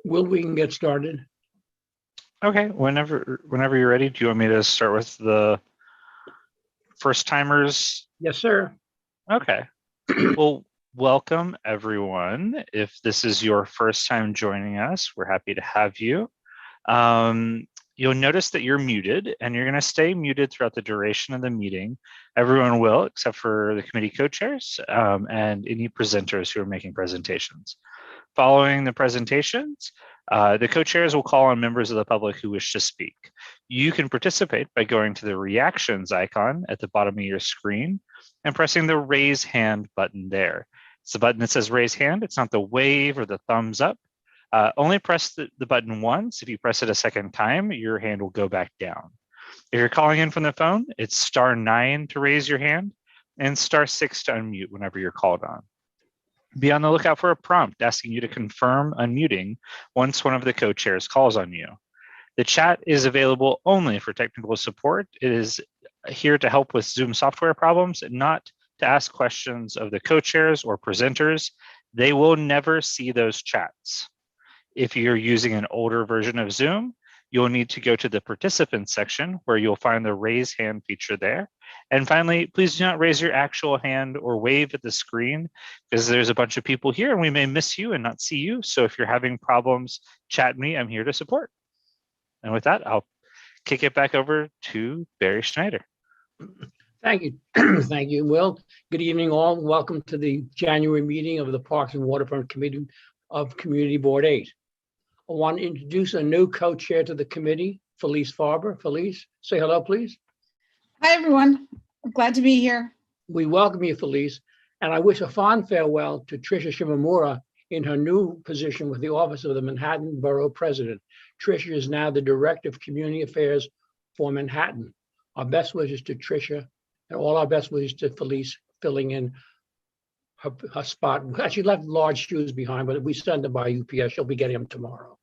Will, we can get started. Okay, whenever you're ready. Do you want me to start with the first timers? Yes, sir. Okay. Well, welcome everyone. If this is your first time joining us, we're happy to have you. You'll notice that you're muted and you're going to stay muted throughout the duration of the meeting. Everyone will, except for the committee co-chairs and any presenters who are making presentations. Following the presentations, the co-chairs will call on members of the public who wish to speak. You can participate by going to the reactions icon at the bottom of your screen and pressing the raise hand button there. It's the button that says raise hand. It's not the wave or the thumbs up. Only press the button once. If you press it a second time, your hand will go back down. If you're calling in from the phone, it's *9 to raise your hand and *6 to unmute whenever you're called on. Be on the lookout for a prompt asking you to confirm unmuting once one of the co-chairs calls on you. The chat is available only for technical support. It is here to help with Zoom software problems, not to ask questions of the co-chairs or presenters. They will never see those chats. If you're using an older version of Zoom, you'll need to go to the participants section where you'll find the raise hand feature there. And finally, please do not raise your actual hand or wave at the screen because there's a bunch of people here and we may miss you and not see you. So if you're having problems, chat me, I'm here to support. And with that, I'll kick it back over to Barry Schneider. Thank you. Thank you, Will. Good evening, all. Welcome to the January meeting of the Parks and Waterfront Committee of Community Board 8. I want to introduce a new co-chair to the committee, Felice Farber. Felice, say hello, please. Hi, everyone. I'm glad to be here. We welcome you, Felice, and I wish a fond farewell to Tricia Shimamura in her new position with the Office of the Manhattan Borough President. Tricia is now the Director of Community Affairs for Manhattan. Our best wishes to Tricia and all our best wishes to Felice filling in her spot. She left large shoes behind, but if we send them by UPS, she'll be getting them tomorrow.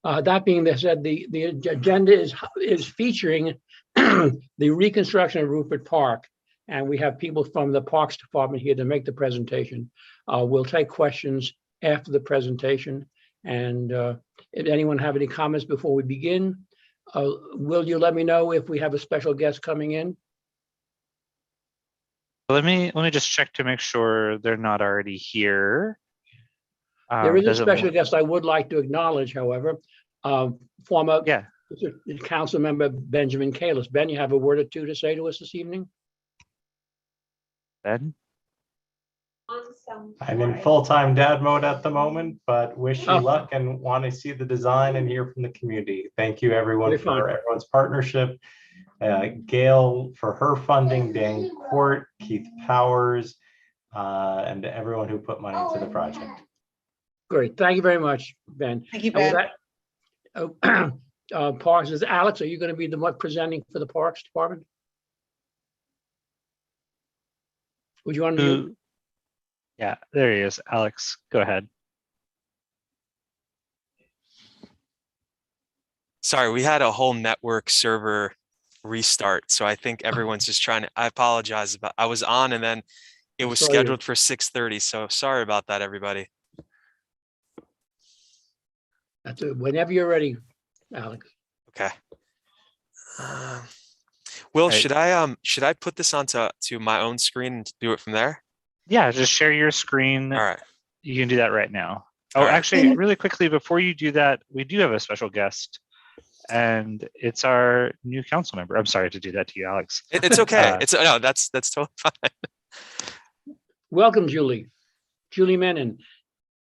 That being said, the agenda is featuring the reconstruction of Rupert Park, and we have people from the Parks Department here to make the presentation. We'll take questions after the presentation, and if anyone have any comments before we begin, will you let me know if we have a special guest coming in? Let me just check to make sure they're not already here. There is a special guest I would like to acknowledge, however, former council member Benjamin Kalis. Ben, you have a word or two to say to us this evening? Ben? I'm in full-time dad mode at the moment, but wish you luck and want to see the design and hear from the community. Thank you, everyone, for everyone's partnership. Gail for her funding, Dan Court, Keith Powers, and everyone who put money into the project. Great. Thank you very much, Ben. Thank you, Ben. Parks, is Alex, are you going to be the one presenting for the Parks Department? Would you want to? Yeah, there he is. Alex, go ahead. Sorry, we had a whole network server restart, so I think everyone's just trying to. I apologize about. I was on and then it was scheduled for 6:30, so sorry about that, everybody. That's it. Whenever you're ready, Alex. Okay. Will, should I put this onto my own screen and do it from there? Yeah, just share your screen. All right. You can do that right now. Oh, actually, really quickly before you do that, we do have a special guest. And it's our new council member. I'm sorry to do that to you, Alex. It's okay. No, that's totally fine. Welcome, Julie. Julie Menon,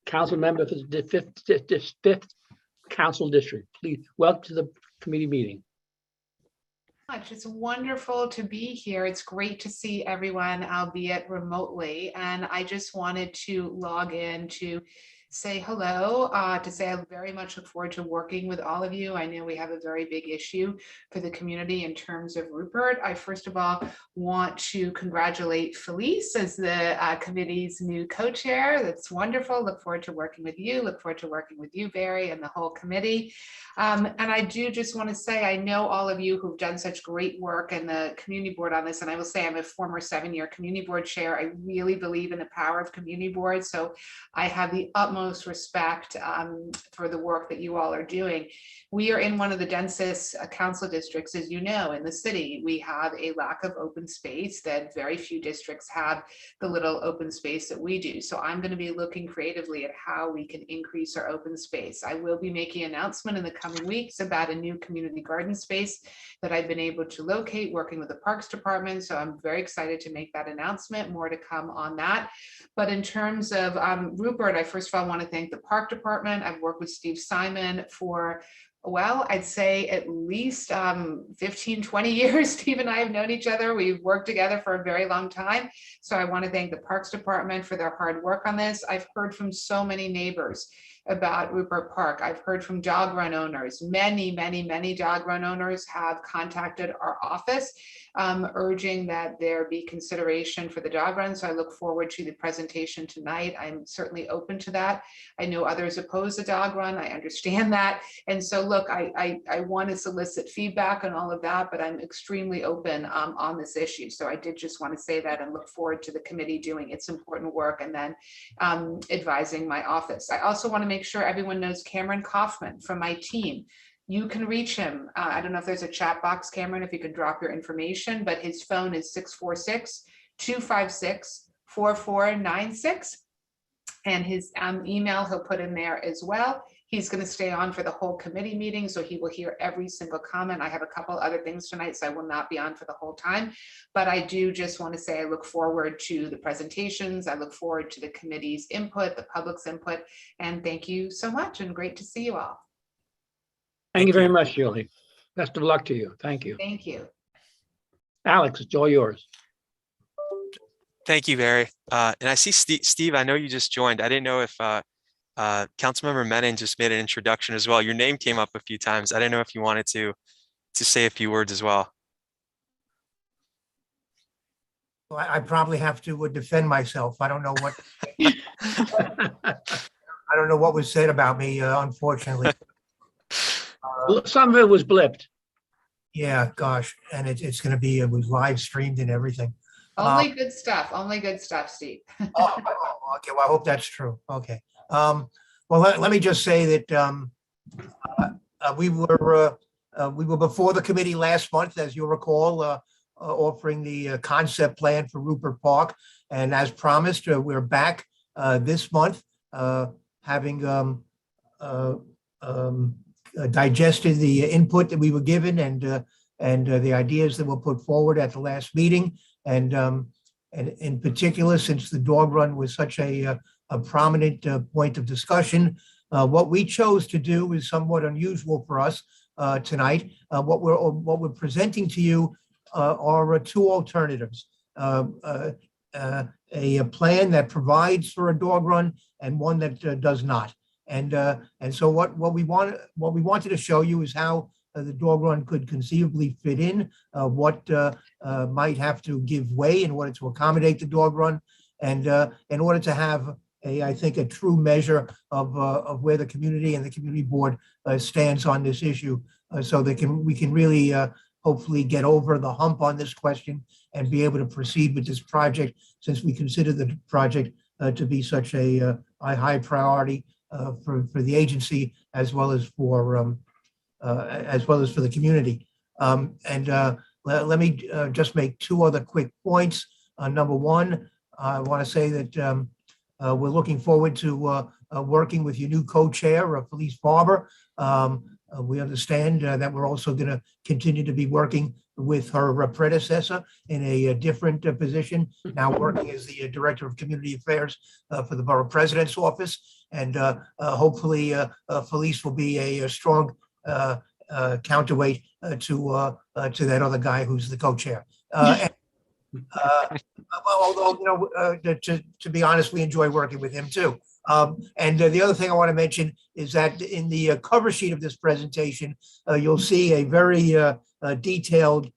council member for the fifth council district. Please welcome to the committee meeting. It's wonderful to be here. It's great to see everyone, albeit remotely. And I just wanted to log in to say hello, to say I very much look forward to working with all of you. I know we have a very big issue for the community in terms of Rupert. I first of all want to congratulate Felice as the committee's new co-chair. That's wonderful. Look forward to working with you. Look forward to working with you, Barry, and the whole committee. And I do just want to say, I know all of you who've done such great work in the community board on this, and I will say I'm a former 7-year community board chair. I really believe in the power of community boards. So I have the utmost utmost respect for the work that you all are doing. We are in one of the densest council districts, as you know, in the city. We have a lack of open space that very few districts have the little open space that we do. So I'm going to be looking creatively at how we can increase our open space. I will be making an announcement in the coming weeks about a new community garden space that I've been able to locate working with the Parks Department. So I'm very excited to make that announcement. More to come on that. But in terms of Rupert, I first of all want to thank the Park Department. I've worked with Steve Simon for, well, I'd say at least 15, 20 years. Steve and I have known each other. We've worked together for a very long time. So I want to thank the Parks Department for their hard work on this. I've heard from so many neighbors about Rupert Park. I've heard from dog run owners. Many dog run owners have contacted our office urging that there be consideration for the dog run. So I look forward to the presentation tonight. I'm certainly open to that. I know others oppose the dog run. I understand that. And so look, I want to solicit feedback on all of that, but I'm extremely open on this issue. So I did just want to say that and look forward to the committee doing its important work and then advising my office. I also want to make sure everyone knows Cameron Kaufman from my team. You can reach him. I don't know if there's a chat box, Cameron, if you could drop your information, but his phone is 646-256-4496. And his email he'll put in there as well. He's going to stay on for the whole committee meeting, so he will hear every single comment. I have a couple other things tonight, so I will not be on for the whole time. But I do just want to say I look forward to the presentations. I look forward to the committee's input, the public's input, and thank you so much and great to see you all. Thank you very much, Julie. Best of luck to you. Thank you. Thank you. Alex, it's all yours. Thank you, Barry. And I see Steve, I know you just joined. I didn't know if Councilmember Menon just made an introduction as well. Your name came up a few times. I didn't know if you wanted to say a few words as well. Well, I probably have to defend myself. I don't know what I don't know what was said about me, unfortunately. Some of it was blipped. Yeah, gosh, and it's going to be, it was live streamed and everything. Only good stuff. Only good stuff, Steve. Okay, well, I hope that's true. Okay. Well, let me just say that we were before the committee last month, as you'll recall, offering the concept plan for Rupert Park, and as promised, we're back this month, having digested the input that we were given and the ideas that were put forward at the last meeting. And in particular, since the dog run was such a prominent point of discussion, what we chose to do is somewhat unusual for us tonight. What we're presenting to you are two alternatives: a plan that provides for a dog run and one that does not. And so what we wanted to show you is how the dog run could conceivably fit in, what might have to give way in order to accommodate the dog run, and in order to have I think a true measure of where the community and the community board stands on this issue, so we can really hopefully get over the hump on this question and be able to proceed with this project, since we consider the project to be such a high priority for the agency as well as for the community. Let me just make two other quick points. Number one, I want to say that we're looking forward to working with your new co-chair, Felice Barber. We understand that we're also going to continue to be working with her predecessor in a different position, now working as the Director of Community Affairs for the Borough President's Office. And hopefully Felice will be a strong counterweight to that other guy who's the co-chair. Although, to be honest, we enjoy working with him too. And the other thing I want to mention is that in the cover sheet of this presentation, you'll see a very detailed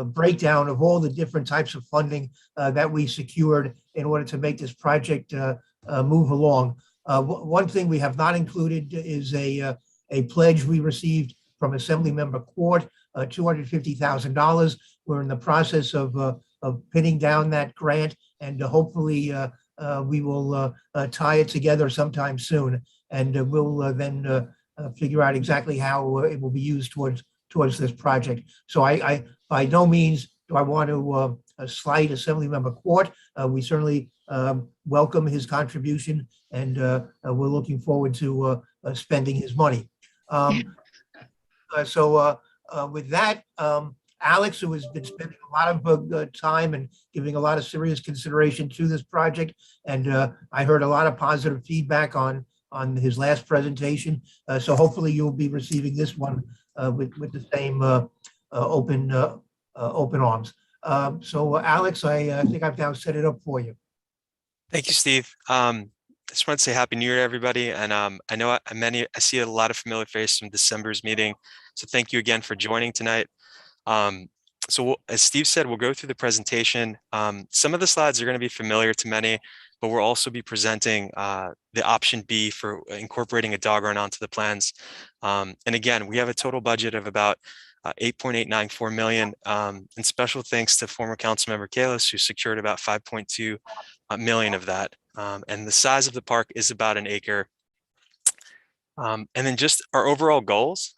breakdown of all the different types of funding that we secured in order to make this project move along. One thing we have not included is a pledge we received from Assemblymember Court, $250,000. We're in the process of pinning down that grant and hopefully we will tie it together sometime soon, and we'll then figure out exactly how it will be used towards this project. So I by no means do I want to slight Assemblymember Court. We certainly welcome his contribution, and we're looking forward to spending his money. With that, Alex, who has been spending a lot of time and giving a lot of serious consideration to this project, and I heard a lot of positive feedback on his last presentation. So hopefully you'll be receiving this one with the same open arms. So Alex, I think I've now set it up for you. Thank you, Steve. I just want to say Happy New Year to everybody. And I know I see a lot of familiar faces from December's meeting. So thank you again for joining tonight. As Steve said, we'll go through the presentation. Some of the slides are going to be familiar to many, but we'll also be presenting the option B for incorporating a dog run onto the plans. And again, we have a total budget of about 8.894 million. And special thanks to former Councilmember Kalis, who secured about 5.2 million of that. And the size of the park is about an acre. And then just our overall goals,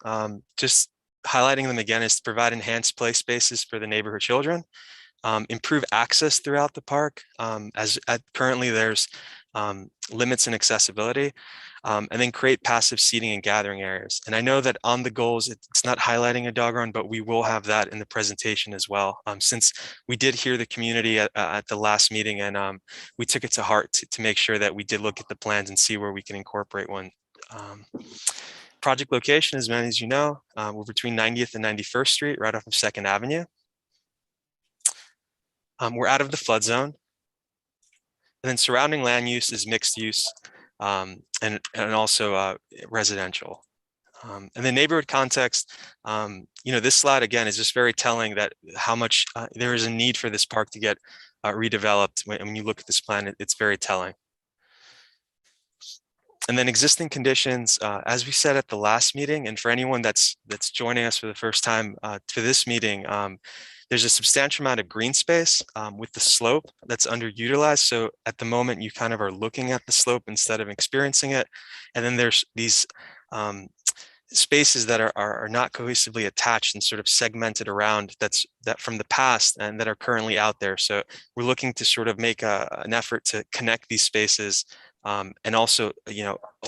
just highlighting them again, is to provide enhanced play spaces for the neighborhood children, improve access throughout the park, currently there's limits in accessibility, and then create passive seating and gathering areas. And I know that on the goals, it's not highlighting a dog run, but we will have that in the presentation as well, since we did hear the community at the last meeting, and we took it to heart to make sure that we did look at the plans and see where we can incorporate one. Project location, as many as you know, we're between 90th and 91st Street, right off of 2nd Avenue. We're out of the flood zone. And then surrounding land use is mixed use and also residential. In the neighborhood context, this slide again is just very telling that how much there is a need for this park to get redeveloped. When you look at this plan, it's very telling. And then existing conditions, as we said at the last meeting, and for anyone that's joining us for the first time to this meeting, there's a substantial amount of green space with the slope that's underutilized. So at the moment, you kind of are looking at the slope instead of experiencing it. And then there's these spaces that are not cohesively attached and sort of segmented around that from the past and that are currently out there. So we're looking to sort of make an effort to connect these spaces and also,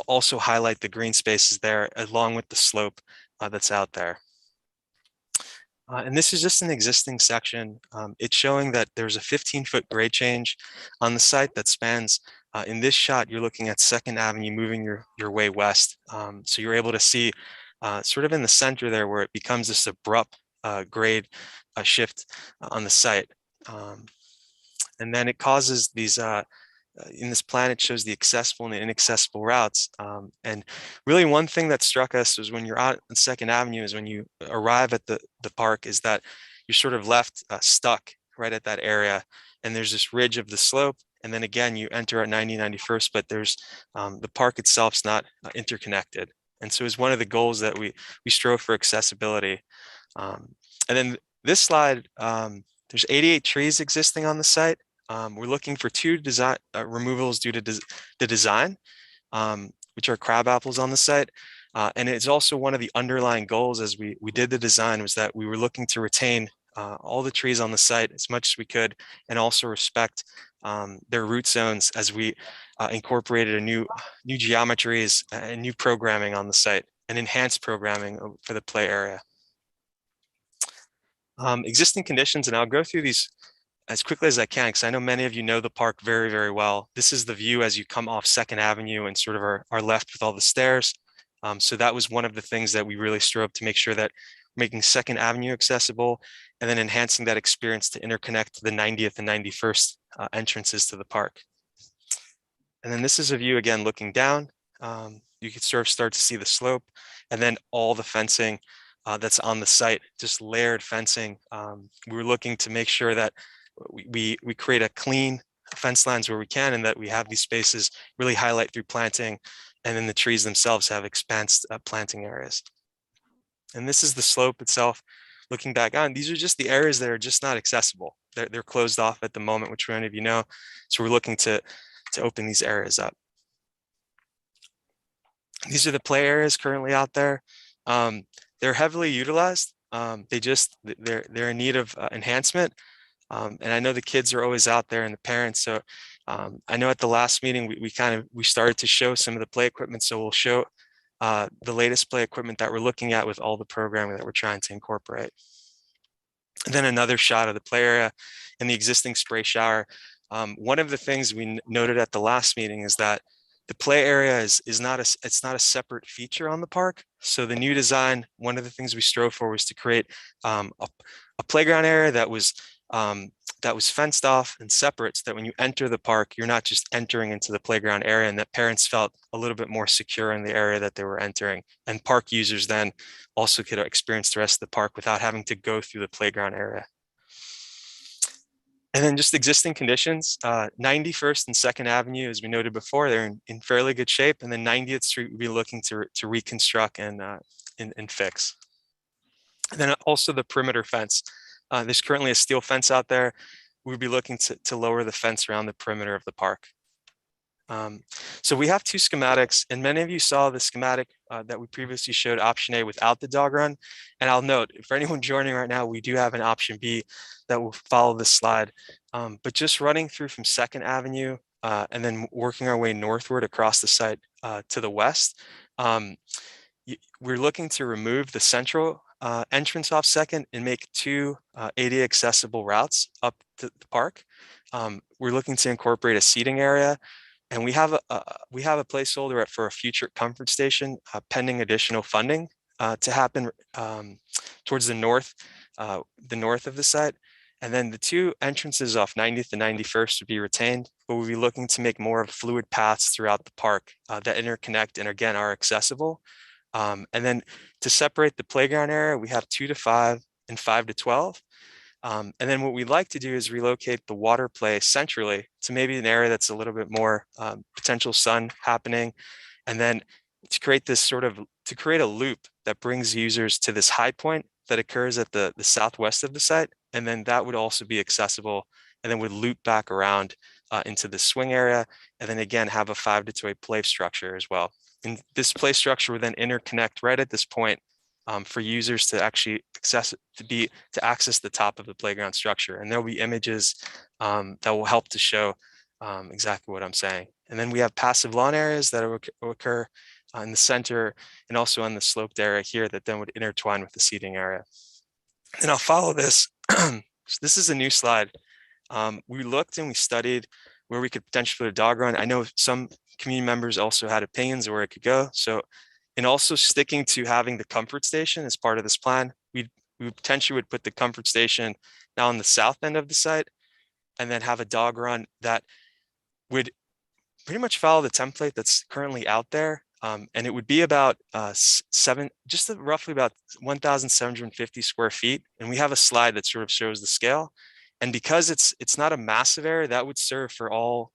also highlight the green spaces there along with the slope that's out there. And this is just an existing section. It's showing that there's a 15-foot grade change on the site that spans, in this shot, you're looking at 2nd Avenue moving your way west. So you're able to see sort of in the center there where it becomes this abrupt grade shift on the site. And then it causes these, in this plan, it shows the accessible and the inaccessible routes. And really one thing that struck us was when you're out on 2nd Avenue is when you arrive at the park is that you're sort of left stuck right at that area. And there's this ridge of the slope. And then again, you enter at 91st, but there's the park itself's not interconnected. And so it's one of the goals that we strove for accessibility. And then this slide, there's 88 trees existing on the site. We're looking for 2 design removals due to the design, which are crab apples on the site. And it's also one of the underlying goals as we did the design was that we were looking to retain all the trees on the site as much as we could and also respect their root zones as we incorporated new geometries and new programming on the site and enhanced programming for the play area. Existing conditions, and I'll go through these as quickly as I can, because I know many of you know the park very, very well. This is the view as you come off 2nd Avenue and sort of are left with all the stairs. So that was one of the things that we really strove to make sure that making 2nd Avenue accessible and then enhancing that experience to interconnect the 90th and 91st entrances to the park. And then this is a view again, looking down. You can sort of start to see the slope and then all the fencing that's on the site, just layered fencing. We were looking to make sure that we create a clean fence lines where we can, and that we have these spaces really highlight through planting, and then the trees themselves have expansed planting areas. And this is the slope itself. Looking back on, these are just the areas that are just not accessible. They're closed off at the moment, which many of you know. So we're looking to to open these areas up. These are the play areas currently out there. They're heavily utilized. They're in need of enhancement. And I know the kids are always out there and the parents. So I know at the last meeting, we started to show some of the play equipment. So we'll show the latest play equipment that we're looking at with all the programming that we're trying to incorporate. And then another shot of the play area and the existing spray shower. One of the things we noted at the last meeting is that the play area is not a separate feature on the park. So the new design, one of the things we strove for was to create a playground area that was fenced off and separate, so that when you enter the park, you're not just entering into the playground area, and that parents felt a little bit more secure in the area that they were entering. And park users then also could experience the rest of the park without having to go through the playground area. And then just existing conditions, 91st and 2nd Avenue, as we noted before, they're in fairly good shape. And then 90th Street, we'll be looking to reconstruct and fix. And then also the perimeter fence. There's currently a steel fence out there. We'll be looking to lower the fence around the perimeter of the park. So we have two schematics, and many of you saw the schematic that we previously showed, option A without the dog run. And I'll note, for anyone joining right now, we do have an option B that will follow this slide. But just running through from 2nd Avenue and then working our way northward across the site to the west, we're looking to remove the central entrance off 2nd and make two ADA accessible routes up to the park. We're looking to incorporate a seating area. And we have a placeholder for a future comfort station pending additional funding to happen towards the north of the site. And then the two entrances off 90th and 91st would be retained, but we'll be looking to make more of fluid paths throughout the park that interconnect and again are accessible. And then to separate the playground area, we have 2 to 5 and 5 to 12. And then what we'd like to do is relocate the water play centrally to maybe an area that's a little bit more potential sun happening. And then to create this to create a loop that brings users to this high point that occurs at the southwest of the site. And then that would also be accessible and then would loop back around into the swing area. And then again, have a 5 to 2 play structure as well. And this play structure would then interconnect right at this point for users to actually access the top of the playground structure. And there'll be images that will help to show exactly what I'm saying. And then we have passive lawn areas that will occur in the center and also on the sloped area here that then would intertwine with the seating area. And I'll follow this. This is a new slide. We looked and we studied where we could potentially put a dog run. I know some community members also had opinions of where it could go. So, and also sticking to having the comfort station as part of this plan, we potentially would put the comfort station now on the south end of the site and then have a dog run that would pretty much follow the template that's currently out there. And it would be about roughly about 1,750 square feet. And we have a slide that sort of shows the scale. And because it's not a massive area, that would serve for all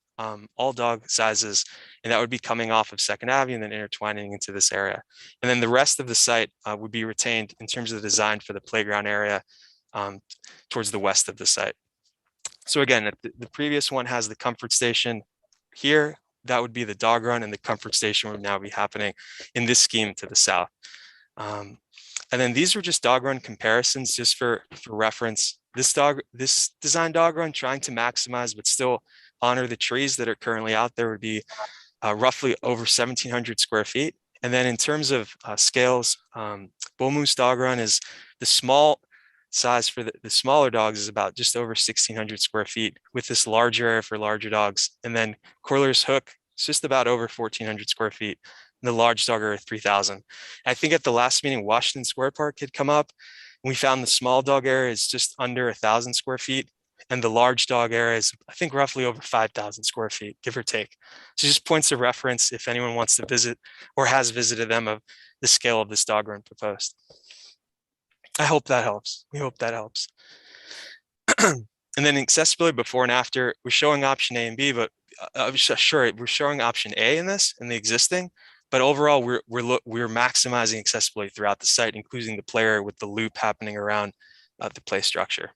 dog sizes, and that would be coming off of 2nd Avenue and then intertwining into this area. And then the rest of the site would be retained in terms of the design for the playground area towards the west of the site. So again, the previous one has the comfort station here. That would be the dog run, and the comfort station would now be happening in this scheme to the south. And then these were just dog run comparisons just for reference. This design dog run trying to maximize but still honor the trees that are currently out there would be roughly over 1,700 square feet. And then in terms of scales, Bull Moose Dog Run is the small size for the smaller dogs is about just over 1,600 square feet with this larger area for larger dogs. And then Coiler's Hook is just about over 1,400 square feet. And the large dog area 3,000. I think at the last meeting, Washington Square Park had come up. And we found the small dog area is just under 1,000 square feet. And the large dog area is, I think, roughly over 5,000 square feet, give or take. So just points of reference if anyone wants to visit or has visited them of the scale of this dog run proposed. I hope that helps. We hope that helps. And then accessibility before and after, we're showing option A and B, but sure, we're showing option A in this, in the existing, but overall, we're maximizing accessibility throughout the site, including the play area with the loop happening around the play structure.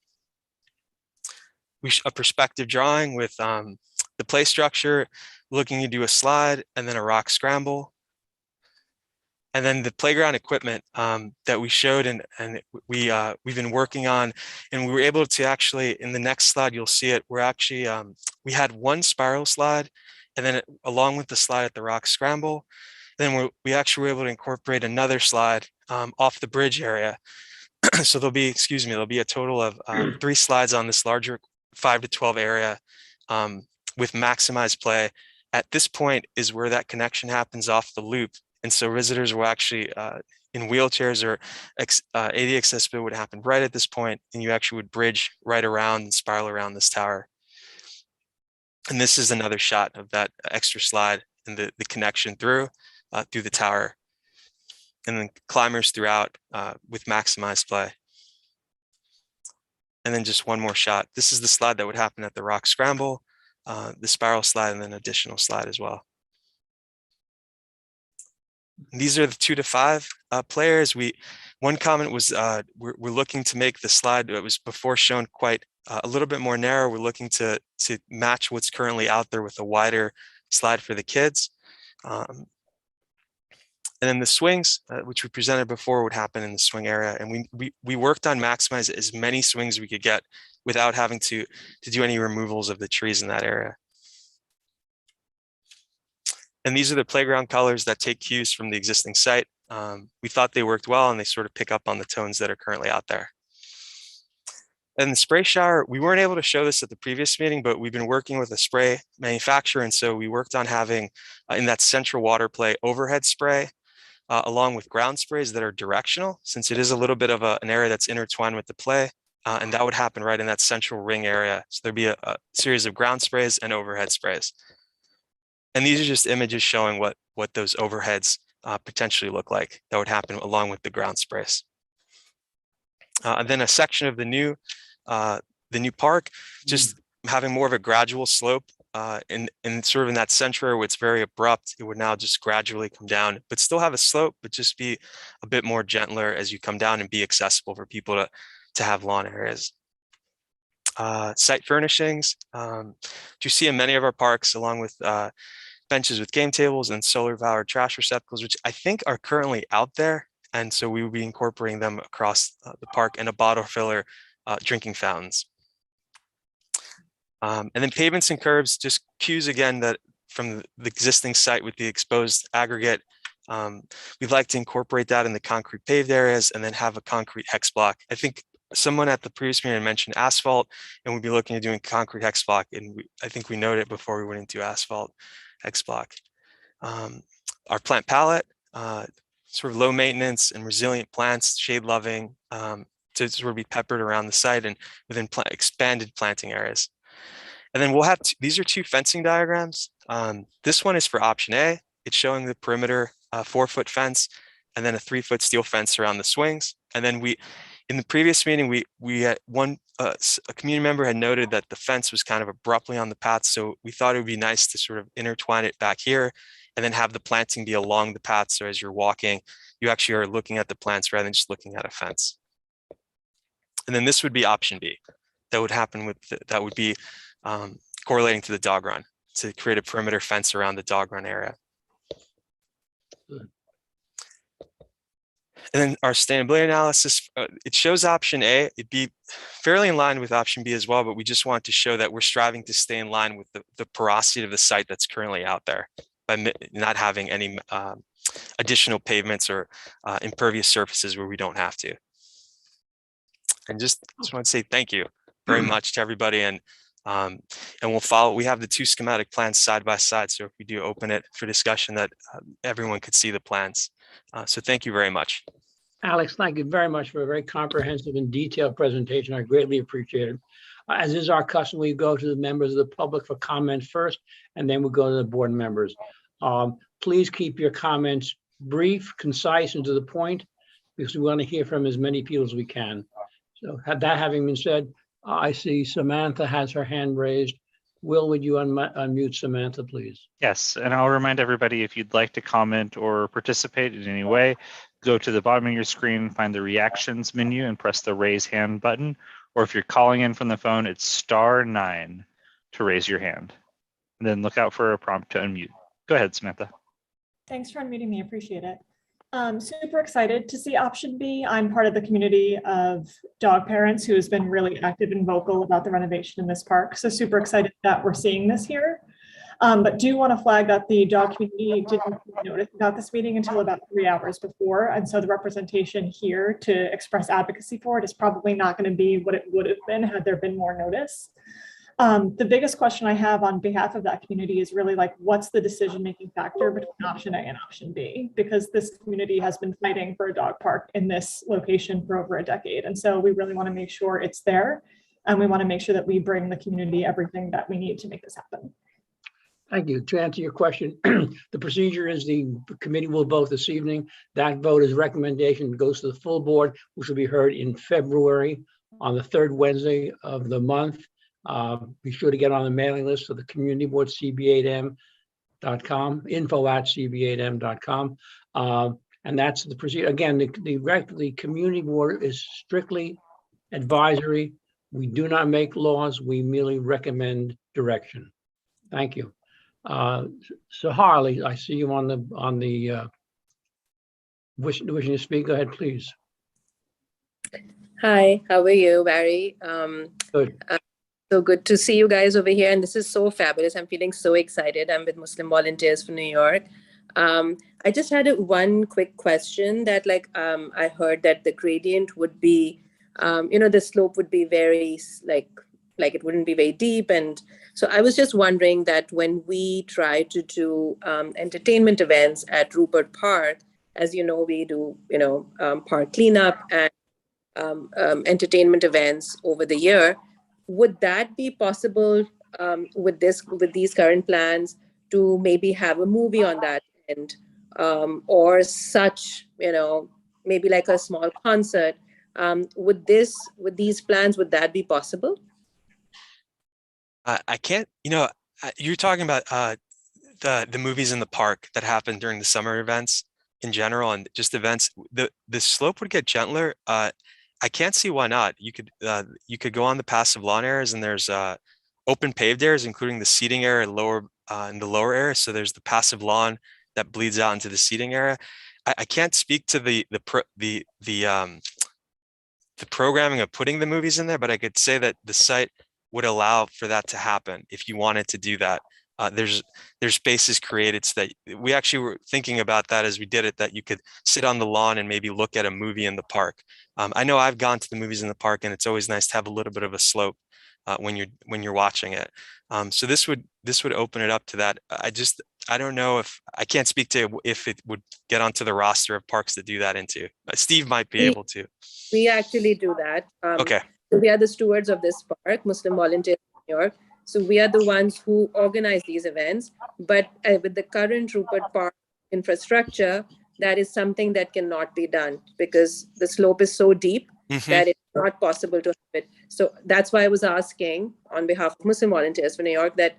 A perspective drawing with the play structure. looking to do a slide and then a rock scramble. And then the playground equipment that we showed and we've been working on, and we were able to actually, in the next slide, you'll see it, we're actually, we had one spiral slide, and then along with the slide at the rock scramble, then we actually were able to incorporate another slide off the bridge area. So there'll be, there'll be a total of 3 slides on this larger 5 to 12 area with maximized play. At this point is where that connection happens off the loop. And so visitors will actually, in wheelchairs or AD accessibility would happen right at this point, and you actually would bridge right around and spiral around this tower. And this is another shot of that extra slide and the connection through the tower. And then climbers throughout with maximized play. And then just one more shot. This is the slide that would happen at the rock scramble, the spiral slide, and then additional slide as well. And these are the 2 to 5 players. One comment was we're looking to make the slide that was before shown quite a little bit more narrow. We're looking to match what's currently out there with a wider slide for the kids. And then the swings, which we presented before, would happen in the swing area. And we worked on maximize as many swings we could get without having to do any removals of the trees in that area. And these are the playground colors that take cues from the existing site. We thought they worked well, and they sort of pick up on the tones that are currently out there. And the spray shower, we weren't able to show this at the previous meeting, but we've been working with a spray manufacturer. And so we worked on having in that central water play overhead spray, along with ground sprays that are directional, since it is a little bit of an area that's intertwined with the play. And that would happen right in that central ring area. So there'd be a series of ground sprays and overhead sprays. And these are just images showing what those overheads potentially look like that would happen along with the ground sprays. And then a section of the new park, just having more of a gradual slope in sort of in that center where it's very abrupt. It would now just gradually come down, but still have a slope, but just be a bit more gentler as you come down and be accessible for people to have lawn areas. Site furnishings, you see in many of our parks, along with benches with game tables and solar powered trash receptacles, which I think are currently out there. And so we will be incorporating them across the park, and a bottle filler drinking fountains. And then pavements and curves, just cues again that from the existing site with the exposed aggregate. We'd like to incorporate that in the concrete paved areas and then have a concrete hex block. I think someone at the previous meeting mentioned asphalt, and we'd be looking at doing concrete hex block. And I think we noted before we went into asphalt hex block. Our plant palette, sort of low maintenance and resilient plants, shade loving, to sort of be peppered around the site and within expanded planting areas. And then we'll have, these are 2 fencing diagrams. This one is for option A. It's showing the perimeter 4-foot fence, and then a 3-foot steel fence around the swings. And then in the previous meeting, we had a community member had noted that the fence was kind of abruptly on the path. So we thought it would be nice to sort of intertwine it back here and then have the planting be along the path. So as you're walking, you actually are looking at the plants rather than just looking at a fence. And then this would be option B. That would happen with, that would be correlating to the dog run, to create a perimeter fence around the dog run area. And then our sustainability analysis, it shows option A. It'd be fairly in line with option B as well, but we just want to show that we're striving to stay in line with the porosity of the site that's currently out there by not having any additional pavements or impervious surfaces where we don't have to. And just want to say thank you very much to everybody. And we'll follow, we have the 2 schematic plans side by side. So if we do open it for discussion, that everyone could see the plans. So thank you very much. Alex, thank you very much for a very comprehensive and detailed presentation. I greatly appreciate it. As is our custom, we go to the members of the public for comments first, and then we go to the board members. Please keep your comments brief, concise, and to the point, because we want to hear from as many people as we can. So that having been said, I see Samantha has her hand raised. Will, would you unmute Samantha, please? Yes, and I'll remind everybody, if you'd like to comment or participate in any way, go to the bottom of your screen, find the reactions menu and press the raise hand button. Or if you're calling in from the phone, it's *9 to raise your hand. and then look out for a prompt to unmute. Go ahead, Samantha. Thanks for unmuting me. Appreciate it. Super excited to see option B. I'm part of the community of dog parents who has been really active and vocal about the renovation in this park. So super excited that we're seeing this here. But do want to flag that the dog community didn't notice about this meeting until about 3 hours before. And so the representation here to express advocacy for it is probably not going to be what it would have been had there been more notice. The biggest question I have on behalf of that community is really like, what's the decision-making factor between option A and option B? Because this community has been fighting for a dog park in this location for over a decade. And so we really want to make sure it's there. And we want to make sure that we bring the community everything that we need to make this happen. Thank you. To answer your question, the procedure is the committee will vote this evening. That vote is recommendation goes to the full board, which will be heard in February on the third Wednesday of the month. Be sure to get on the mailing list of the community board, cb8m.com, info@cb8m.com. And that's the procedure. Again, the community board is strictly advisory. We do not make laws. We merely recommend direction. Thank you. So Harley, I see you on the wishing to speak. Go ahead, please. Hi, how are you, Barry? Good. So good to see you guys over here, and this is so fabulous. I'm feeling so excited. I'm with Muslim Volunteers for New York. I just had one quick question that I heard that the gradient would be, the slope would be very like it wouldn't be very deep. And so I was just wondering that when we try to do entertainment events at Rupert Park, as you know, we do, park cleanup and entertainment events over the year. Would that be possible with these current plans to maybe have a movie on that end, or such, maybe like a small concert? With these plans, would that be possible? I can't, you're talking about the movies in the park that happen during the summer events in general, and just events. The slope would get gentler. I can't see why not. You could go on the passive lawn areas, and there's open paved areas, including the seating area in the lower area. So there's the passive lawn that bleeds out into the seating area. I can't speak to the programming of putting the movies in there, but I could say that the site would allow for that to happen if you wanted to do that. There's spaces created so that we actually were thinking about that as we did it, that you could sit on the lawn and maybe look at a movie in the park. I know I've gone to the movies in the park, and it's always nice to have a little bit of a slope when you're watching it. So this would open it up to that. I don't know I can't speak to if it would get onto the roster of parks to do that into. Steve might be able to. We actually do that. Okay. We are the stewards of this park, Muslim Volunteers in New York. So we are the ones who organize these events. But with the current Rupert Park infrastructure, that is something that cannot be done because the slope is so deep that it's not possible to have it. So that's why I was asking on behalf of Muslim Volunteers for New York that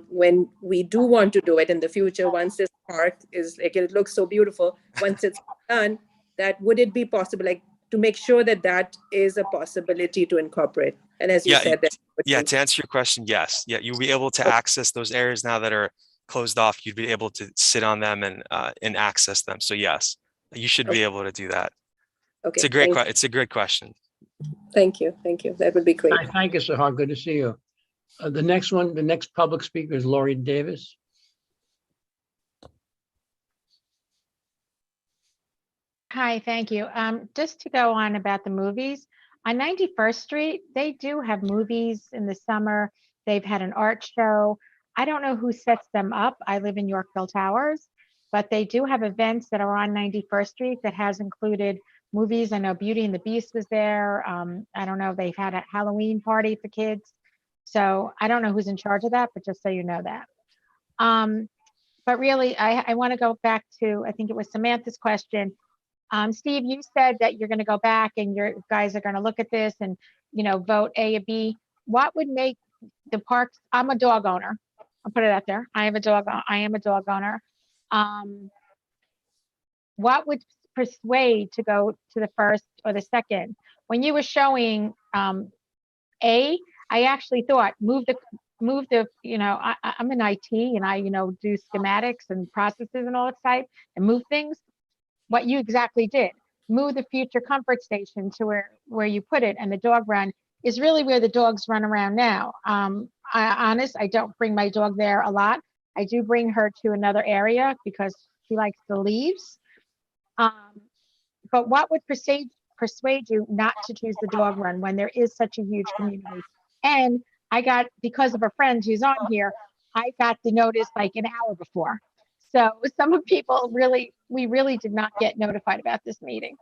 when we do want to do it in the future, once this park is it looks so beautiful, once it's done, that would it be possible, to make sure that that is a possibility to incorporate? And as you said, to answer your question, yes. Yeah, you'll be able to access those areas now that are closed off. You'd be able to sit on them and access them. So yes, you should be able to do that. Okay. It's a great question. Thank you. That would be great. Thank you, Sahar. Good to see you. The next public speaker is Laurie Davis. Hi, thank you. Just to go on about the movies, on 91st Street, they do have movies in the summer. They've had an art show. I don't know who sets them up. I live in Yorkville Towers, but they do have events that are on 91st Street that has included movies. I know Beauty and the Beast was there. I don't know, they've had a Halloween party for kids. So I don't know who's in charge of that, but just so you know that. But really, I want to go back to, I think it was Samantha's question. Steve, you said that you're going to go back and your guys are going to look at this and, vote A or B. What would make the parks? I'm a dog owner. I'll put it out there. I am a dog owner. What would persuade to go to the first or the second? When you were showing A, I actually thought move move the, I'm in IT and I, do schematics and processes and all that side and move things. What you exactly did, move the future comfort station to where you put it, and the dog run is really where the dogs run around now. I don't bring my dog there a lot. I do bring her to another area because she likes the leaves. But what would persuade you not to choose the dog run when there is such a huge community? And because of a friend who's on here, I got the notice like an hour before. So some of people we really did not get notified about this meeting.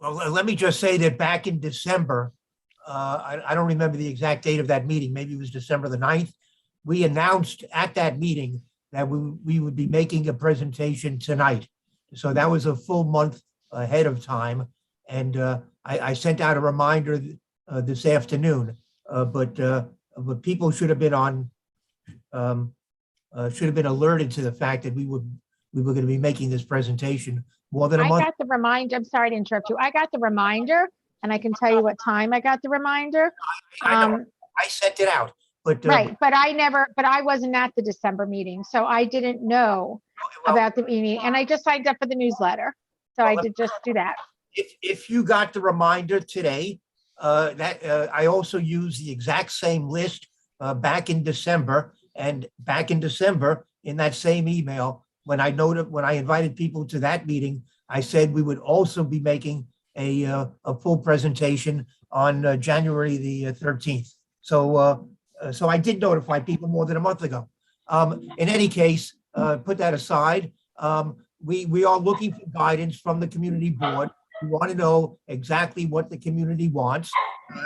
Well, let me just say that back in December, I don't remember the exact date of that meeting, maybe it was December the 9th. We announced at that meeting that we would be making a presentation tonight. So that was a full month ahead of time. And I sent out a reminder this afternoon, but people should have been alerted to the fact that we were going to be making this presentation more than a month. I got the reminder. I'm sorry to interrupt you. I got the reminder, and I can tell you what time I got the reminder. I know. I sent it out, but right. But I wasn't at the December meeting, so I didn't know about the meeting, and I just signed up for the newsletter. So I did just do that. If you got the reminder today, I also used the exact same list back in December, and back in December in that same email, when I invited people to that meeting, I said we would also be making a full presentation on January the 13th. So I did notify people more than a month ago. In any case, put that aside. We are looking for guidance from the community board. We want to know exactly what the community wants.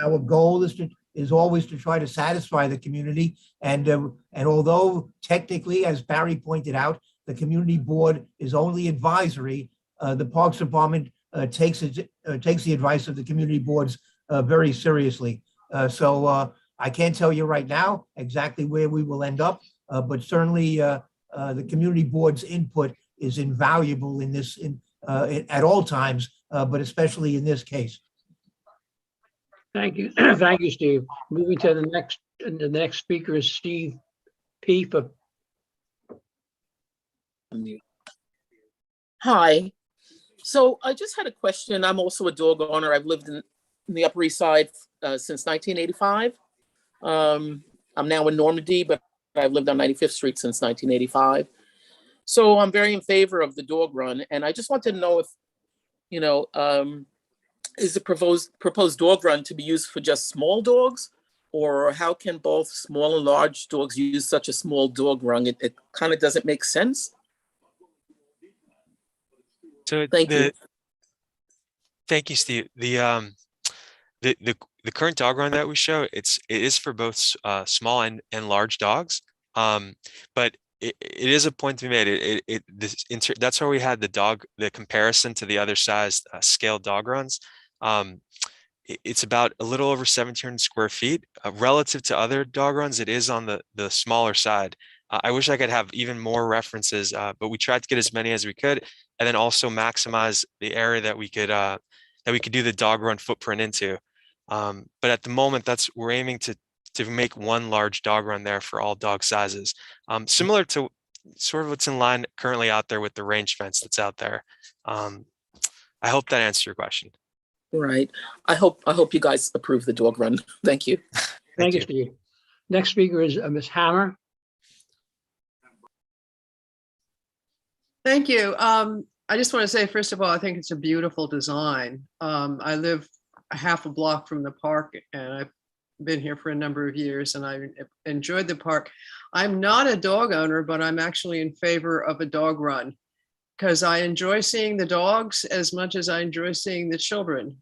Our goal is always to try to satisfy the community. And although technically, as Barry pointed out, the community board is only advisory, the Parks Department takes the advice of the community boards very seriously. So I can't tell you right now exactly where we will end up, but certainly the community board's input is invaluable in this at all times, but especially in this case. Thank you. Thank you, Steve. Moving to the next speaker is Steve P. for. Hi. So I just had a question. I'm also a dog owner. I've lived in the Upper East Side since 1985. I'm now in Normandy, but I've lived on 95th Street since 1985. So I'm very in favor of the dog run. And I just wanted to know if, is the proposed dog run to be used for just small dogs? Or how can both small and large dogs use such a small dog run? It kind of doesn't make sense. So Thank you. Thank you, Steve. The current dog run that we show, it is for both small and large dogs. But it is a point to be made. That's where we had the comparison to the other size scale dog runs. It's about a little over 1,700 square feet relative to other dog runs. It is on the smaller side. I wish I could have even more references, but we tried to get as many as we could, and then also maximize the area that we could do the dog run footprint into. But at the moment, we're aiming to make one large dog run there for all dog sizes, similar to sort of what's in line currently out there with the range fence that's out there. I hope that answered your question. Right. I hope you guys approve the dog run. Thank you. Thank you, Steve. Next speaker is Ms. Hammer. Thank you. I just want to say, first of all, I think it's a beautiful design. I live a half a block from the park, and I've been here for a number of years, and I enjoyed the park. I'm not a dog owner, but I'm actually in favor of a dog run because I enjoy seeing the dogs as much as I enjoy seeing the children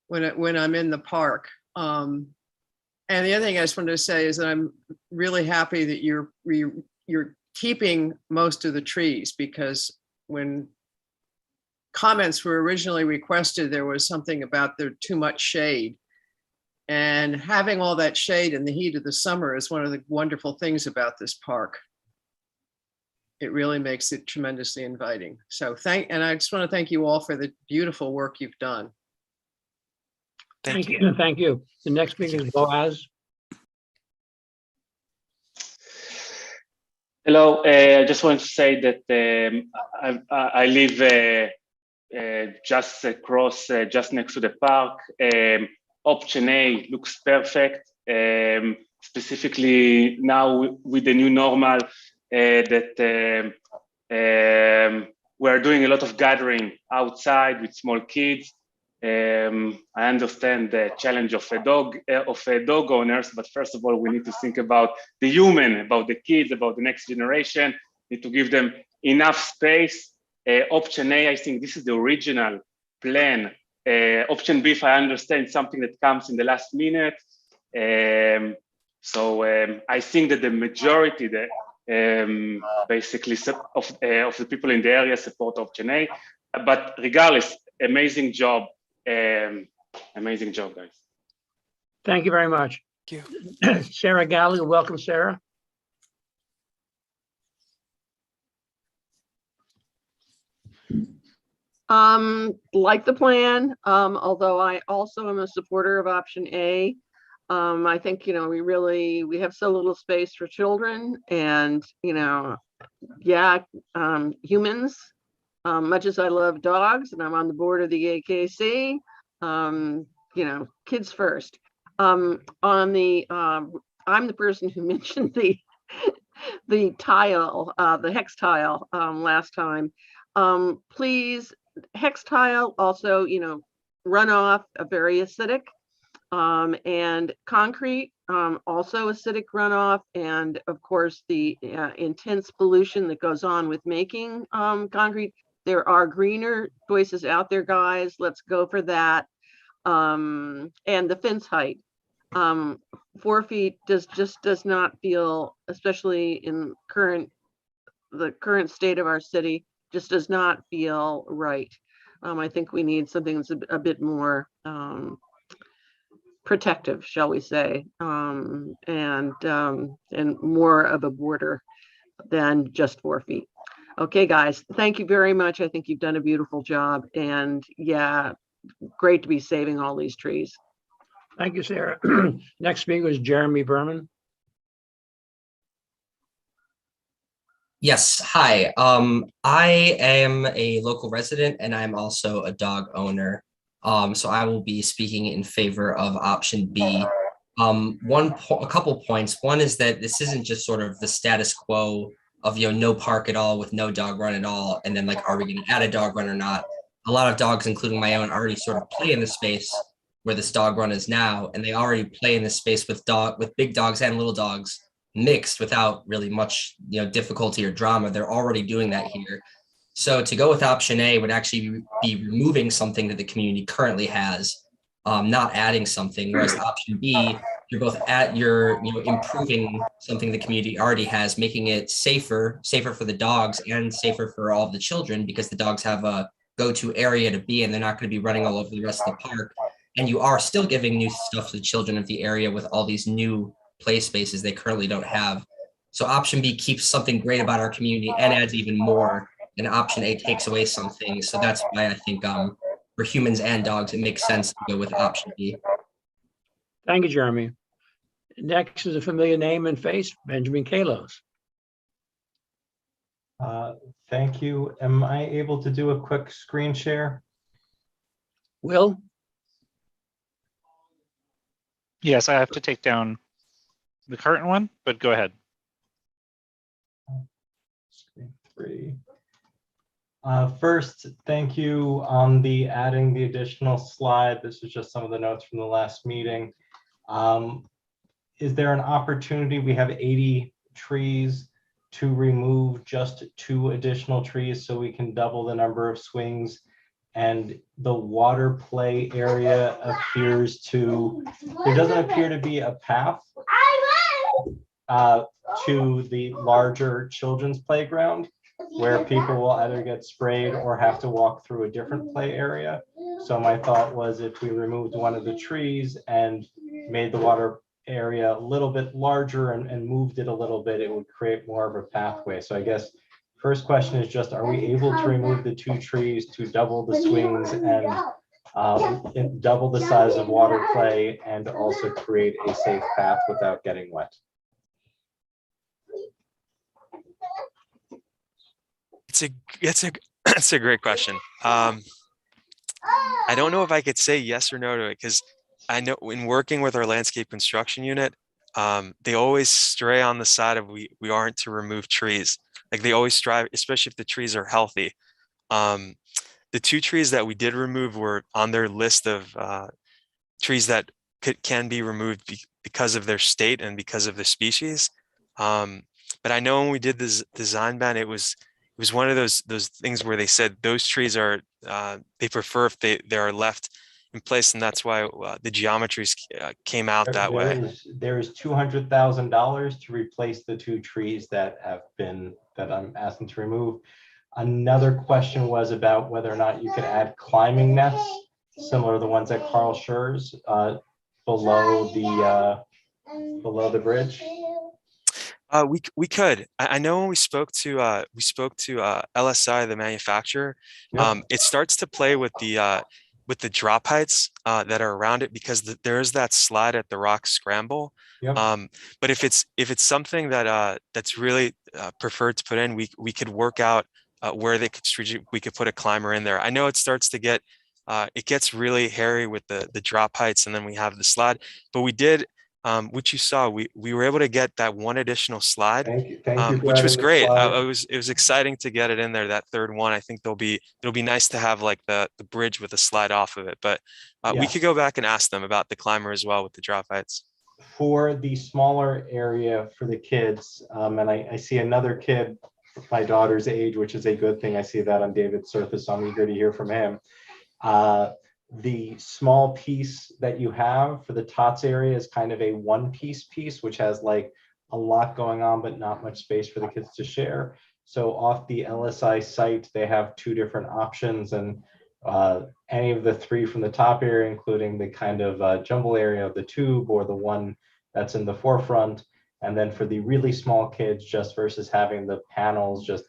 when I'm in the park. And the other thing I just wanted to say is that I'm really happy that you're keeping most of the trees, because when comments were originally requested, there was something about there too much shade. And having all that shade in the heat of the summer is one of the wonderful things about this park. It really makes it tremendously inviting. So and I just want to thank you all for the beautiful work you've done. Thank you. Thank you. The next speaker is Boaz. Hello, I just want to say that I live just across, just next to the park. Option A looks perfect. Specifically now with the new normal that we're doing a lot of gathering outside with small kids. I understand the challenge of dog owners, but first of all, we need to think about the human, about the kids, about the next generation. Need to give them enough space. Option A, I think this is the original plan. Option B, if I understand, something that comes in the last minute. So I think that the majority, basically of the people in the area support option A. But regardless, amazing job. Amazing job, guys. Thank you very much. Thank you. Sarah Gallagher, welcome, Sarah. Like the plan, although I also am a supporter of option A. I think, you know, we have so little space for children and, you know, yeah, humans. Much as I love dogs and I'm on the board of the AKC, you know, kids first. I'm the person who mentioned the tile, the hex tile last time. Please, hex tile also, you know, runoff, very acidic, and concrete, also acidic runoff, and of course the intense pollution that goes on with making concrete. There are greener choices out there, guys. Let's go for that. And the fence height, 4 feet just does not feel, especially in the current state of our city, just does not feel right. I think we need something that's a bit more protective, shall we say, and more of a border than just 4 feet. Okay, guys, thank you very much. I think you've done a beautiful job, and yeah, great to be saving all these trees. Thank you, Sarah. Next speaker is Jeremy Berman. Yes, hi. I am a local resident and I'm also a dog owner. So I will be speaking in favor of option B. A couple points. One is that this isn't just sort of the status quo of, you know, no park at all with no dog run at all. And then like, are we going to add a dog run or not? A lot of dogs, including my own, already sort of play in the space where this dog run is now. And they already play in the space with big dogs and little dogs mixed without really much, you know, difficulty or drama. They're already doing that here. So to go with option A would actually be removing something that the community currently has, not adding something. Whereas option B, you're improving something the community already has, making it safer for the dogs and safer for all of the children, because the dogs have a go-to area to be in. They're not going to be running all over the rest of the park. And you are still giving new stuff to the children of the area with all these new play spaces they currently don't have. So option B keeps something great about our community and adds even more, and option A takes away something. So that's why I think for humans and dogs, it makes sense to go with option B. Thank you, Jeremy. Next is a familiar name and face, Benjamin Kalos. Thank you. Am I able to do a quick screen share? Will? Yes, I have to take down the current one, but go ahead. Screen 3. First, thank you on adding the additional slide. This is just some of the notes from the last meeting. Is there an opportunity? We have 80 trees to remove just 2 additional trees so we can double the number of swings. And the water play area appears to, there doesn't appear to be a path to the larger children's playground where people will either get sprayed or have to walk through a different play area. So my thought was, if we removed one of the trees and made the water area a little bit larger and moved it a little bit, it would create more of a pathway. So I guess first question is just, are we able to remove the 2 trees to double the swings and double the size of water play and also create a safe path without getting wet? It's a great question. I don't know if I could say yes or no to it, because I know in working with our landscape construction unit, they always stray on the side of we aren't to remove trees. Like they always strive, especially if the trees are healthy. The 2 trees that we did remove were on their list of trees that can be removed because of their state and because of the species. But I know when we did this design ban, it was one of those things where they said those trees are they prefer if they are left in place, and that's why the geometries came out that way. There is $200,000 to replace the 2 trees that I'm asking to remove. Another question was about whether or not you could add climbing nests, similar to the ones at Carl Schurz below the bridge. We could. I know when we spoke to LSI, the manufacturer, it starts to play with the drop heights that are around it, because there is that slide at the rock scramble. But if it's something that that's really preferred to put in, we could work out where we could put a climber in there. I know it starts to get it gets really hairy with the drop heights, and then we have the slide. But we did, which you saw, we were able to get that one additional slide, Thank you which was great. It was exciting to get it in there, that third one. I think it'll be nice to have like the bridge with a slide off of it. But we could go back and ask them about the climber as well with the drop heights. For the smaller area for the kids, and I see another kid my daughter's age, which is a good thing. I see that on David's surface, so I'm eager to hear from him. The small piece that you have for the tots area is kind of a one-piece piece, which has like a lot going on, but not much space for the kids to share. So off the LSI site, they have 2 different options, and any of the 3 from the top area, including the kind of jumble area of the tube or the one that's in the forefront. And then for the really small kids, just versus having the panels, just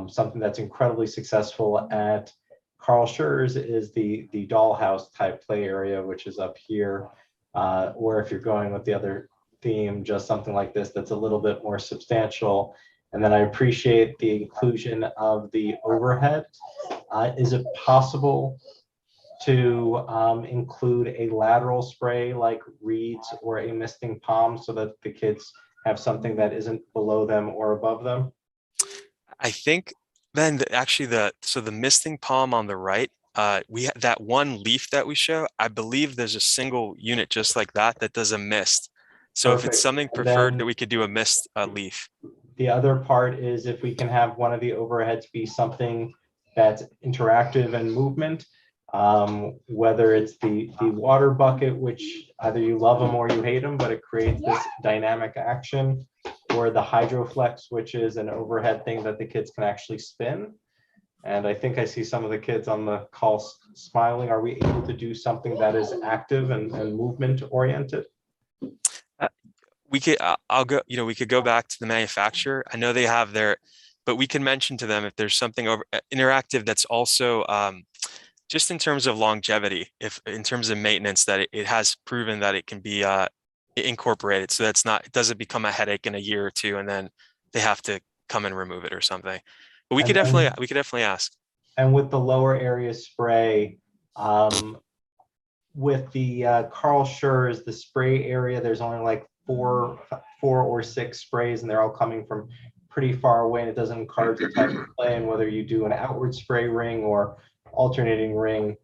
something that's incredibly successful at Carl Schurz is the dollhouse type play area, which is up here. Or if you're going with the other theme, just something like this that's a little bit more substantial. And then I appreciate the inclusion of the overhead. Is it possible to include a lateral spray like reeds or a misting palm, so that the kids have something that isn't below them or above them? I think then the misting palm on the right, that one leaf that we show, I believe there's a single unit just like that does a mist. So Perfect. If it's something preferred, that we could do a mist leaf. The other part is if we can have one of the overheads be something that's interactive and movement, whether it's the water bucket, which either you love them or you hate them, but it creates this dynamic action, or the hydroflex, which is an overhead thing that the kids can actually spin. And I think I see some of the kids on the call smiling. Are we able to do something that is active and movement oriented? We could, we could go back to the manufacturer. I know they have but we can mention to them if there's something interactive that's also just in terms of longevity, if in terms of maintenance, that it has proven that it can be incorporated. So it doesn't become a headache in a year or 2, and then they have to come and remove it or something. But we could definitely ask. And with the lower area spray, with the Carl Schurz, the spray area, there's only like 4 or 6 sprays, and they're all coming from pretty far away, and it doesn't encourage the type of play. And whether you do an outward spray ring or alternating ring,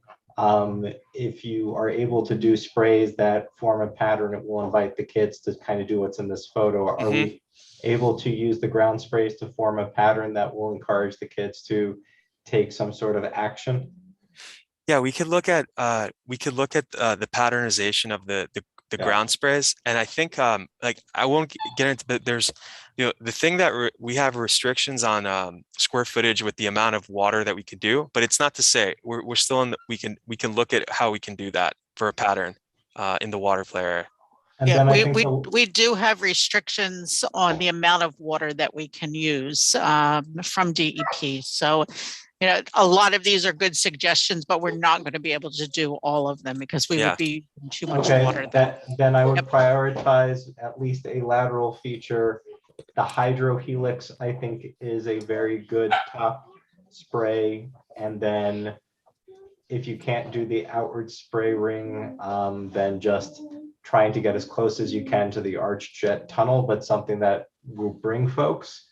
if you are able to do sprays that form a pattern, it will invite the kids to kind of do what's in this photo. Are we able to use the ground sprays to form a pattern that will encourage the kids to take some sort of action? Yeah, we could look at the patternization of the ground sprays, and I think like I won't get into, but there's the thing that we have restrictions on square footage with the amount of water that we could do, but it's not to say we're still in we can look at how we can do that for a pattern in the water play area. Yeah, we do have restrictions on the amount of water that we can use from DEP. So, a lot of these are good suggestions, but we're not going to be able to do all of them because we would be using too much water. Then I would prioritize at least a lateral feature The Hydro Helix, I think, is a very good top spray. And then if you can't do the outward spray ring, then just trying to get as close as you can to the arch jet tunnel, but something that will bring folks.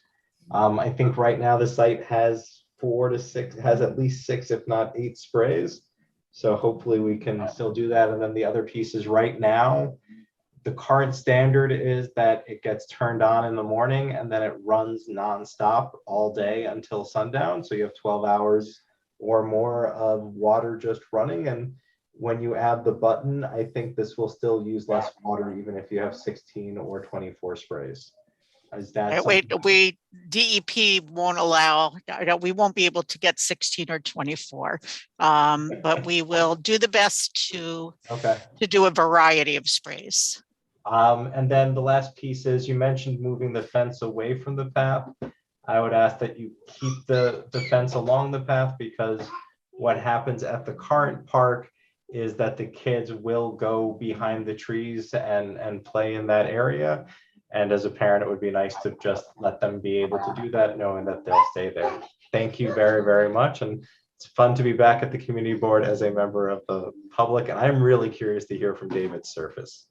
I think right now the site has 4 to 6, has at least 6, if not 8 sprays. So hopefully we can still do that. And then the other piece is right now, the current standard is that it gets turned on in the morning and then it runs nonstop all day until sundown. So you have 12 hours or more of water just running. And when you add the button, I think this will still use less water, even if you have 16 or 24 sprays. Is that we DEP won't allow, we won't be able to get 16 or 24, but we will do the best to do a variety of sprays. And then the last piece is, you mentioned moving the fence away from the path. I would ask that you keep the fence along the path, because what happens at the current park is that the kids will go behind the trees and play in that area. And as a parent, it would be nice to just let them be able to do that, knowing that they'll stay there. Thank you very, very much. And it's fun to be back at the community board as a member of the public. And I'm really curious to hear from David Surface.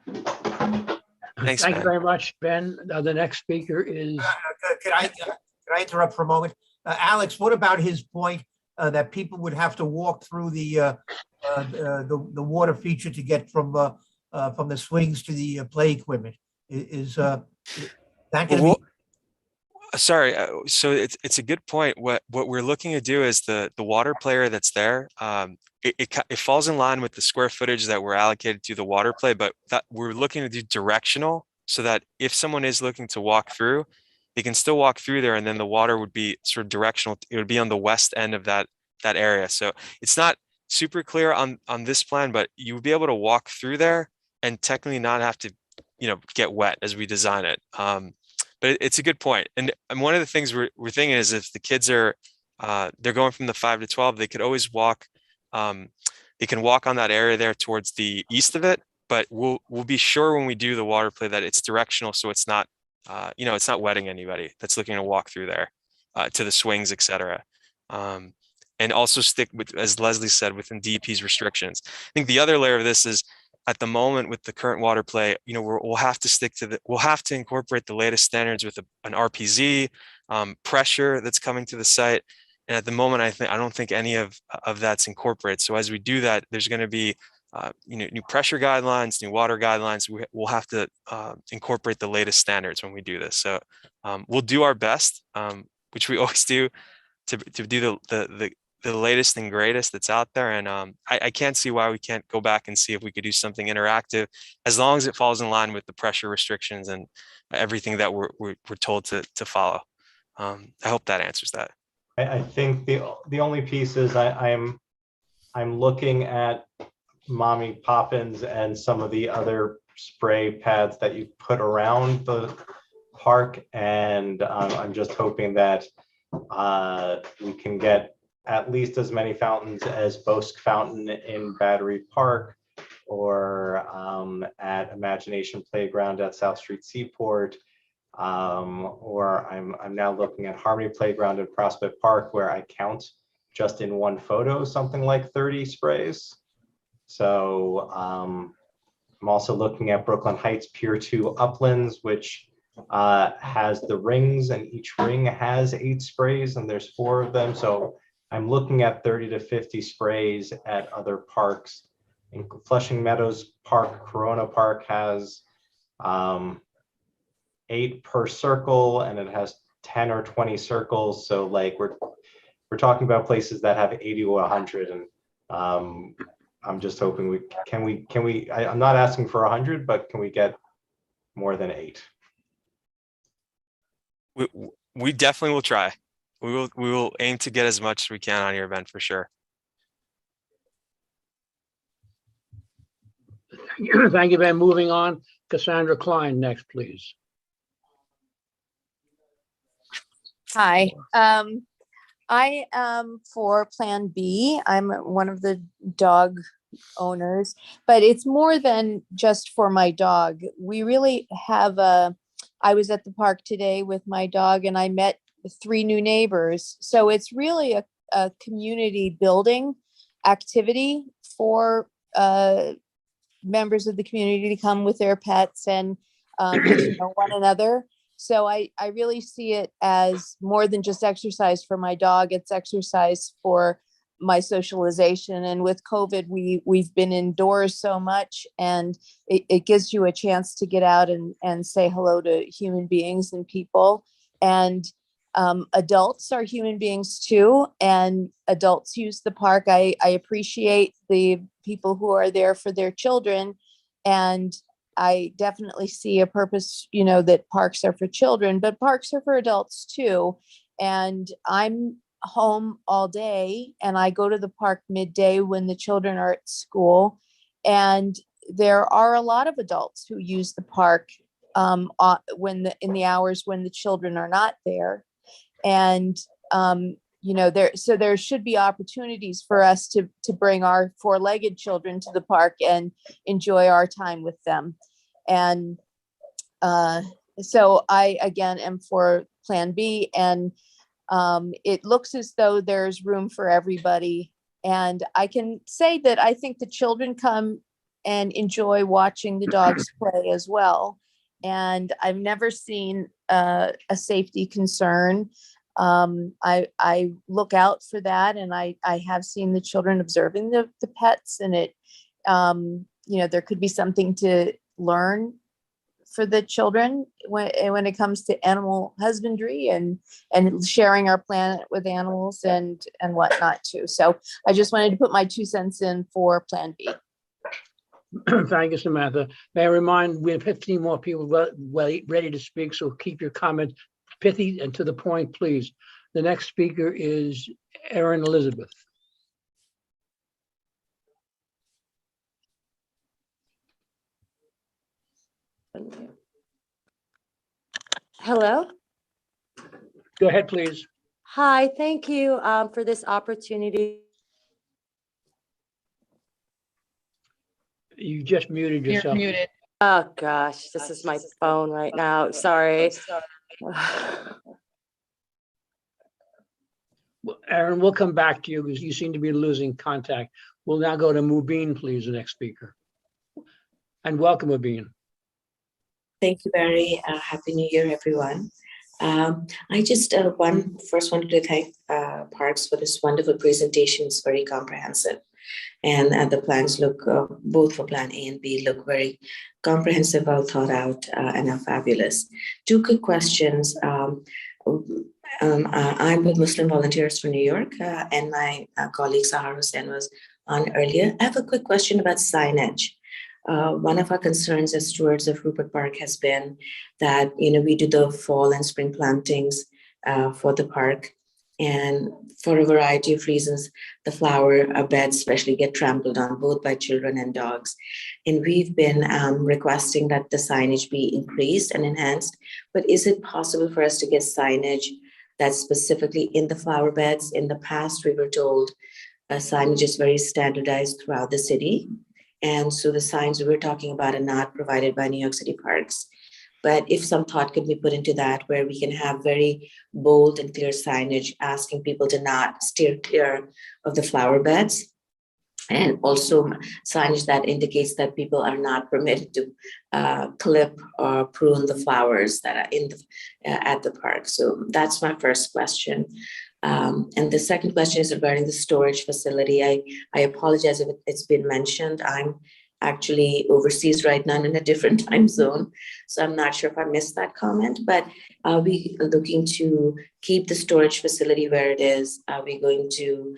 Thank you very much, Ben. The next speaker is. Could I interrupt for a moment? Alex, what about his point that people would have to walk through the water feature to get from the swings to the play equipment? Is that going to be? Sorry, so it's a good point. What we're looking to do is the water player that's there. It falls in line with the square footage that we're allocated to the water play, but that we're looking to do directional, so that if someone is looking to walk through, they can still walk through there, and then the water would be sort of directional. It would be on the west end of that area. So it's not super clear on this plan, but you would be able to walk through there and technically not have to, get wet as we design it. But it's a good point. And one of the things we're thinking is, if the kids are, they're going from the 5 to 12, they could always walk, they can walk on that area there towards the east of it, but we'll be sure when we do the water play that it's directional. So it's not, it's not wetting anybody that's looking to walk through there to the swings, etc. And also stick with, as Leslie said, within DEP's restrictions. I think the other layer of this is, at the moment with the current water play, we'll have to we'll have to incorporate the latest standards with an RPZ, pressure that's coming to the site. And at the moment, I don't think any of that's incorporated. So as we do that, there's going to be new pressure guidelines, new water guidelines. We'll have to incorporate the latest standards when we do this. So we'll do our best, which we always do, to do the latest and greatest that's out there. And I can't see why we can't go back and see if we could do something interactive, as long as it falls in line with the pressure restrictions and everything that we're told to follow. I hope that answers that. I think the only piece is I'm looking at Mommy Poppins and some of the other spray pads that you put around the park, and I'm just hoping that we can get at least as many fountains as Bosque Fountain in Battery Park, or at Imagination Playground at South Street Seaport, or I'm now looking at Harmony Playground at Prospect Park, where I count just in one photo something like 30 sprays. So I'm also looking at Brooklyn Heights Pier 2 Uplands, which has the rings, and each ring has 8 sprays, and there's 4 of them. So I'm looking at 30 to 50 sprays at other parks. In Flushing Meadows Park, Corona Park has 8 per circle, and it has 10 or 20 circles. So like we're talking about places that have 80 or 100, and I'm just hoping I'm not asking for 100, but can we get more than 8? We definitely will try. We will aim to get as much as we can on your event for sure. Thank you, Ben. Moving on, Cassandra Klein next, please. Hi, I am for Plan B. I'm one of the dog owners, but it's more than just for my dog. We really have a I was at the park today with my dog and I met 3 new neighbors. So it's really a community building activity for members of the community to come with their pets and get to know one another. So I really see it as more than just exercise for my dog. It's exercise for my socialization. And with COVID, we've been indoors so much, and it gives you a chance to get out and say hello to human beings and people. And adults are human beings too, and adults use the park. I appreciate the people who are there for their children, and I definitely see a purpose, that parks are for children, but parks are for adults too. And I'm home all day and I go to the park midday when the children are at school. And there are a lot of adults who use the park in the hours when the children are not there. And there should be opportunities for us to bring our 4-legged children to the park and enjoy our time with them. And so I, again, am for Plan B, and it looks as though there's room for everybody. And I can say that I think the children come and enjoy watching the dogs play as well. And I've never seen a safety concern. I look out for that, and I have seen the children observing the pets, and it, there could be something to learn for the children when it comes to animal husbandry and sharing our planet with animals and whatnot too. So I just wanted to put my 2 cents in for Plan B. Thank you, Samantha. May I remind, we have 15 more people ready to speak, so keep your comments pithy and to the point, please. The next speaker is Erin Elizabeth. Hello. Go ahead, please. Hi, thank you for this opportunity. You just muted yourself. You're muted. Oh gosh, this is my phone right now. Sorry. Well, Erin, we'll come back to you because you seem to be losing contact. We'll now go to Mubin, please, the next speaker. And welcome, Mubin. Thank you, Barry. Happy New Year, everyone. I just first wanted to thank Parks for this wonderful presentation. It's very comprehensive. And the plans look, both for Plan A and B, look very comprehensive, well thought out, and are fabulous. 2 quick questions. I'm with Muslim Volunteers for New York, and my colleague Sahar Hussain was on earlier. I have a quick question about signage. One of our concerns as stewards of Rupert Park has been that, we do the fall and spring plantings for the park. And for a variety of reasons, the flower beds especially get trampled on both by children and dogs. And we've been requesting that the signage be increased and enhanced. But is it possible for us to get signage that's specifically in the flower beds? In the past, we were told signage is very standardized throughout the city. And so the signs we were talking about are not provided by New York City Parks. But if some thought could be put into that, where we can have very bold and clear signage asking people to not steer clear of the flower beds, and also signage that indicates that people are not permitted to clip or prune the flowers that are at the park. So that's my first question. And the second question is regarding the storage facility. I apologize if it's been mentioned. I'm actually overseas right now in a different time zone, so I'm not sure if I missed that comment, but are we looking to keep the storage facility where it is? Are we going to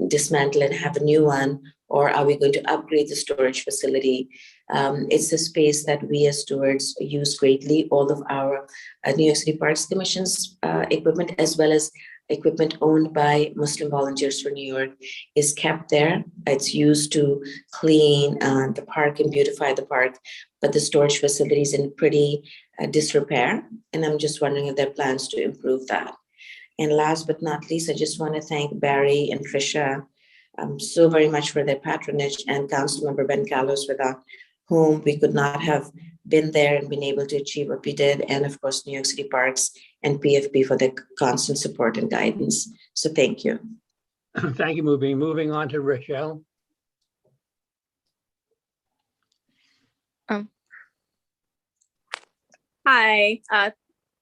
dismantle and have a new one, or are we going to upgrade the storage facility? It's a space that we as stewards use greatly. All of our New York City Parks Commission's equipment, as well as equipment owned by Muslim Volunteers for New York, is kept there. It's used to clean the park and beautify the park, but the storage facility is in pretty disrepair. And I'm just wondering if there are plans to improve that. And last but not least, I just want to thank Barry and Tricia so very much for their patronage, and Councilmember Ben Callos for the whom we could not have been there and been able to achieve what we did. And of course, New York City Parks and PFP for their constant support and guidance. So thank you. Thank you, Mubin. Moving on to Rochelle. Hi,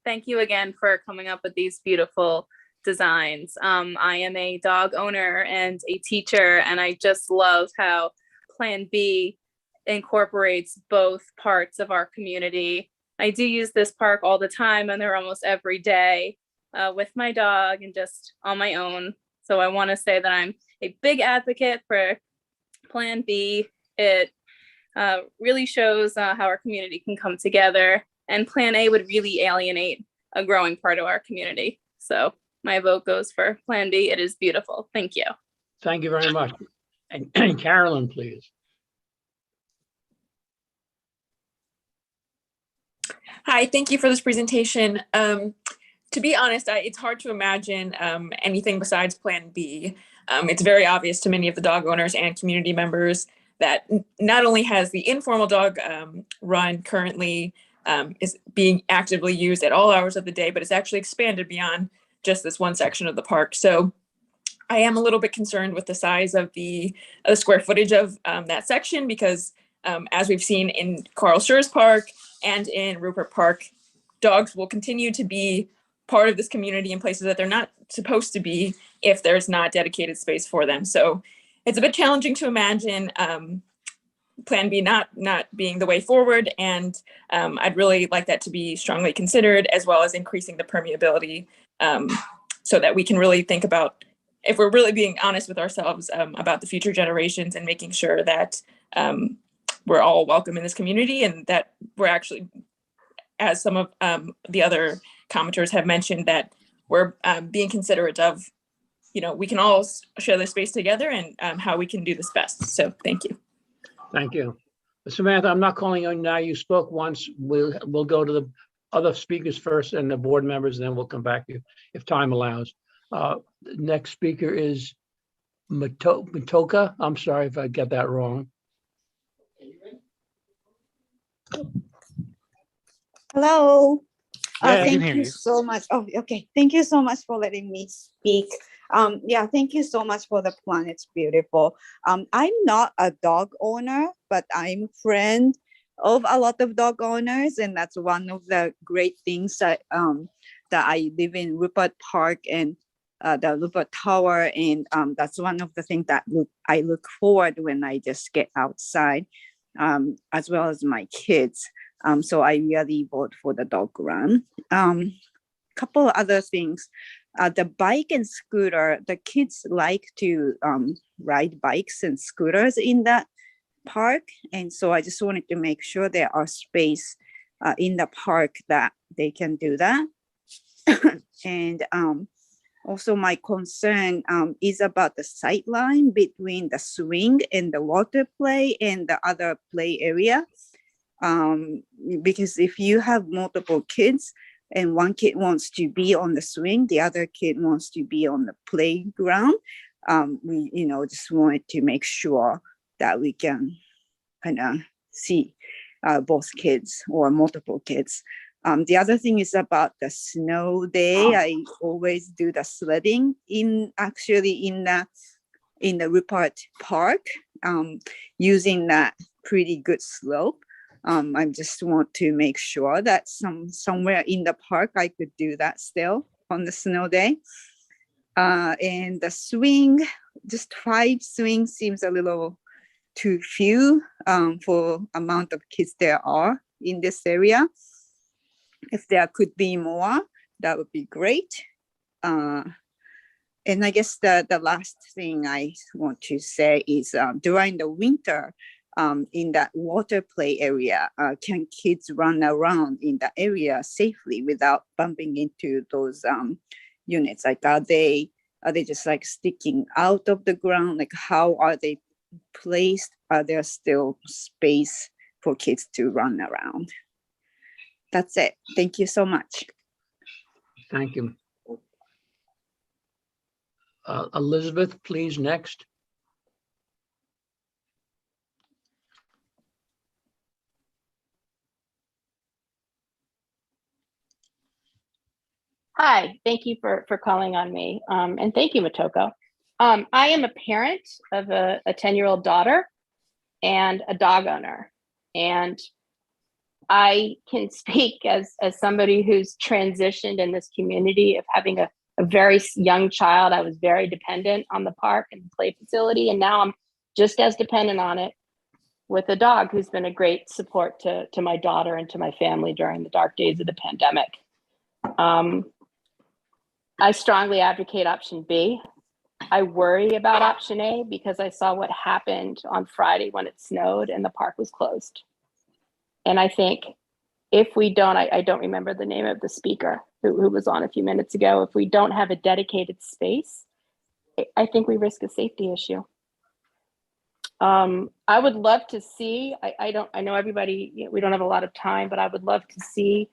thank you again for coming up with these beautiful designs. I am a dog owner and a teacher, and I just love how Plan B incorporates both parts of our community. I do use this park all the time and there almost every day with my dog and just on my own. So I want to say that I'm a big advocate for Plan B. It really shows how our community can come together, and Plan A would really alienate a growing part of our community. So my vote goes for Plan B. It is beautiful. Thank you. Thank you very much. And Carolyn, please. Hi, thank you for this presentation. To be honest, it's hard to imagine anything besides Plan B. It's very obvious to many of the dog owners and community members that not only has the informal dog run currently is being actively used at all hours of the day, but it's actually expanded beyond just this one section of the park. So I am a little bit concerned with the size of the square footage of that section, because as we've seen in Carl Schurz Park and in Rupert Park, dogs will continue to be part of this community in places that they're not supposed to be if there's not dedicated space for them. So it's a bit challenging to imagine Plan B not being the way forward. And I'd really like that to be strongly considered, as well as increasing the permeability so that we can really think about, if we're really being honest with ourselves about the future generations and making sure that we're all welcome in this community, and that we're actually, as some of the other commenters have mentioned, that we're being considerate of, we can all share this space together and how we can do this best. So thank you. Thank you. Samantha, I'm not calling on you now. You spoke once. We'll go to the other speakers first and the board members, and then we'll come back to you if time allows. The next speaker is Matoka. I'm sorry if I get that wrong. Hello. Yeah, Thank you so much. Oh, okay. Thank you so much for letting me speak. Yeah, thank you so much for the plan. It's beautiful. I'm not a dog owner, but I'm friend of a lot of dog owners, and that's one of the great things that I live in Rupert Park and the Rupert Tower, and that's one of the things that I look forward when I just get outside, as well as my kids. So I really vote for the dog run. Couple other things. The bike and scooter, the kids like to ride bikes and scooters in that park. And so I just wanted to make sure there are space in the park that they can do that. And also my concern is about the sight line between the swing and the water play and the other play area. Because if you have multiple kids and one kid wants to be on the swing, the other kid wants to be on the playground, we just wanted to make sure that we can kind of see both kids or multiple kids. The other thing is about the snow day. I always do the sledding in the Rupert Park, using that pretty good slope. I just want to make sure that somewhere in the park I could do that still on the snow day. And the swing, just 5 swings seems a little too few for amount of kids there are in this area. If there could be more, that would be great. And I guess the last thing I want to say is during the winter, in that water play area, can kids run around in the area safely without bumping into those units? Like, are they just like sticking out of the ground? Like, how are they placed? Are there still space for kids to run around? That's it. Thank you so much. Thank you. Elizabeth, please, next. Hi, thank you for calling on me. And thank you, Motoko. I am a parent of a 10-year-old daughter and a dog owner. And I can speak as somebody who's transitioned in this community of having a very young child. I was very dependent on the park and the play facility, and now I'm just as dependent on it with a dog who's been a great support to my daughter and to my family during the dark days of the pandemic. I strongly advocate option B. I worry about option A because I saw what happened on Friday when it snowed and the park was closed. And I think if we don't, I don't remember the name of the speaker who was on a few minutes ago, if we don't have a dedicated space, I think we risk a safety issue. I would love to see, I know everybody, we don't have a lot of time, but I would love to see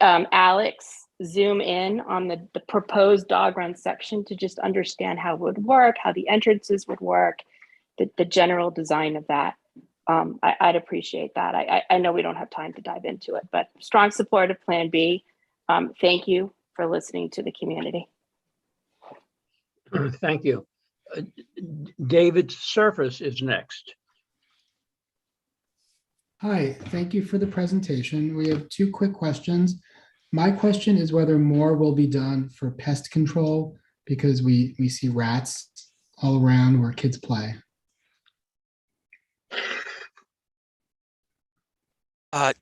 Alex zoom in on the proposed dog run section to just understand how it would work, how the entrances would work, the general design of that. I'd appreciate that. I know we don't have time to dive into it, but strong support of Plan B. Thank you for listening to the community. Thank you. David Surface is next. Hi, thank you for the presentation. We have two quick questions. My question is whether more will be done for pest control because we see rats all around where kids play. I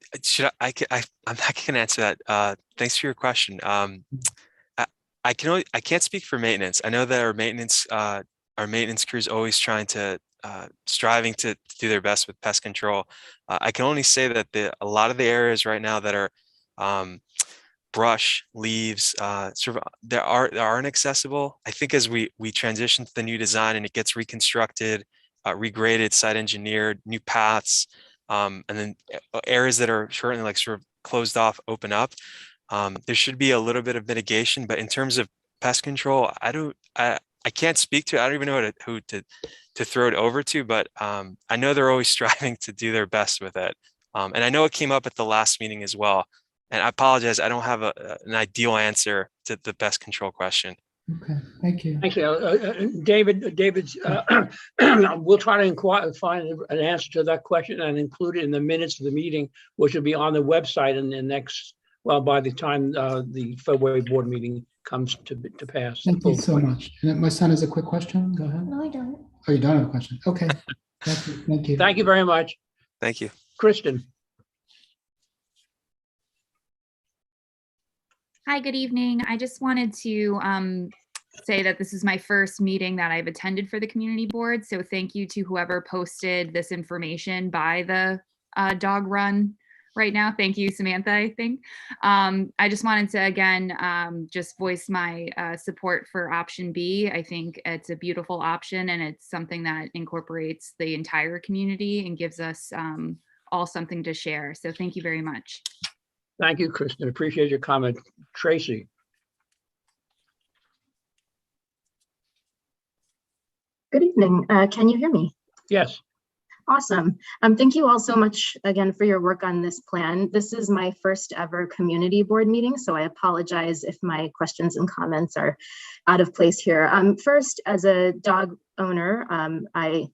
can answer that. Thanks for your question. I can't speak for maintenance. I know that our maintenance crew is always striving to do their best with pest control. I can only say that a lot of the areas right now that are brush, leaves, they aren't accessible. I think as we transition to the new design and it gets reconstructed, regraded, site engineered, new paths, and then areas that are currently like sort of closed off, open up. There should be a little bit of mitigation, but in terms of pest control, I can't speak to it. I don't even know who to throw it over to, but I know they're always striving to do their best with it. And I know it came up at the last meeting as well. And I apologize, I don't have an ideal answer to the pest control question. Okay, thank you. Thank you. David's, we'll try to find an answer to that question and include it in the minutes of the meeting, which will be on the website in the next, well, by the time the February board meeting comes to pass. Thank you so much. And my son has a quick question. Go ahead. No, I don't. Oh, you don't have a question. Okay. Thank you. Thank you. Thank you very much. Thank you. Kristen. Hi, good evening. I just wanted to say that this is my first meeting that I've attended for the community board. So thank you to whoever posted this information by the dog run right now. Thank you, Samantha, I think. I just wanted to, again, just voice my support for option B. I think it's a beautiful option and it's something that incorporates the entire community and gives us all something to share. So thank you very much. Thank you, Kristen. Appreciate your comment. Tracy. Good evening. Can you hear me? Yes. Awesome. Thank you all so much again for your work on this plan. This is my first ever community board meeting, so I apologize if my questions and comments are out of place here. First, as a dog owner, I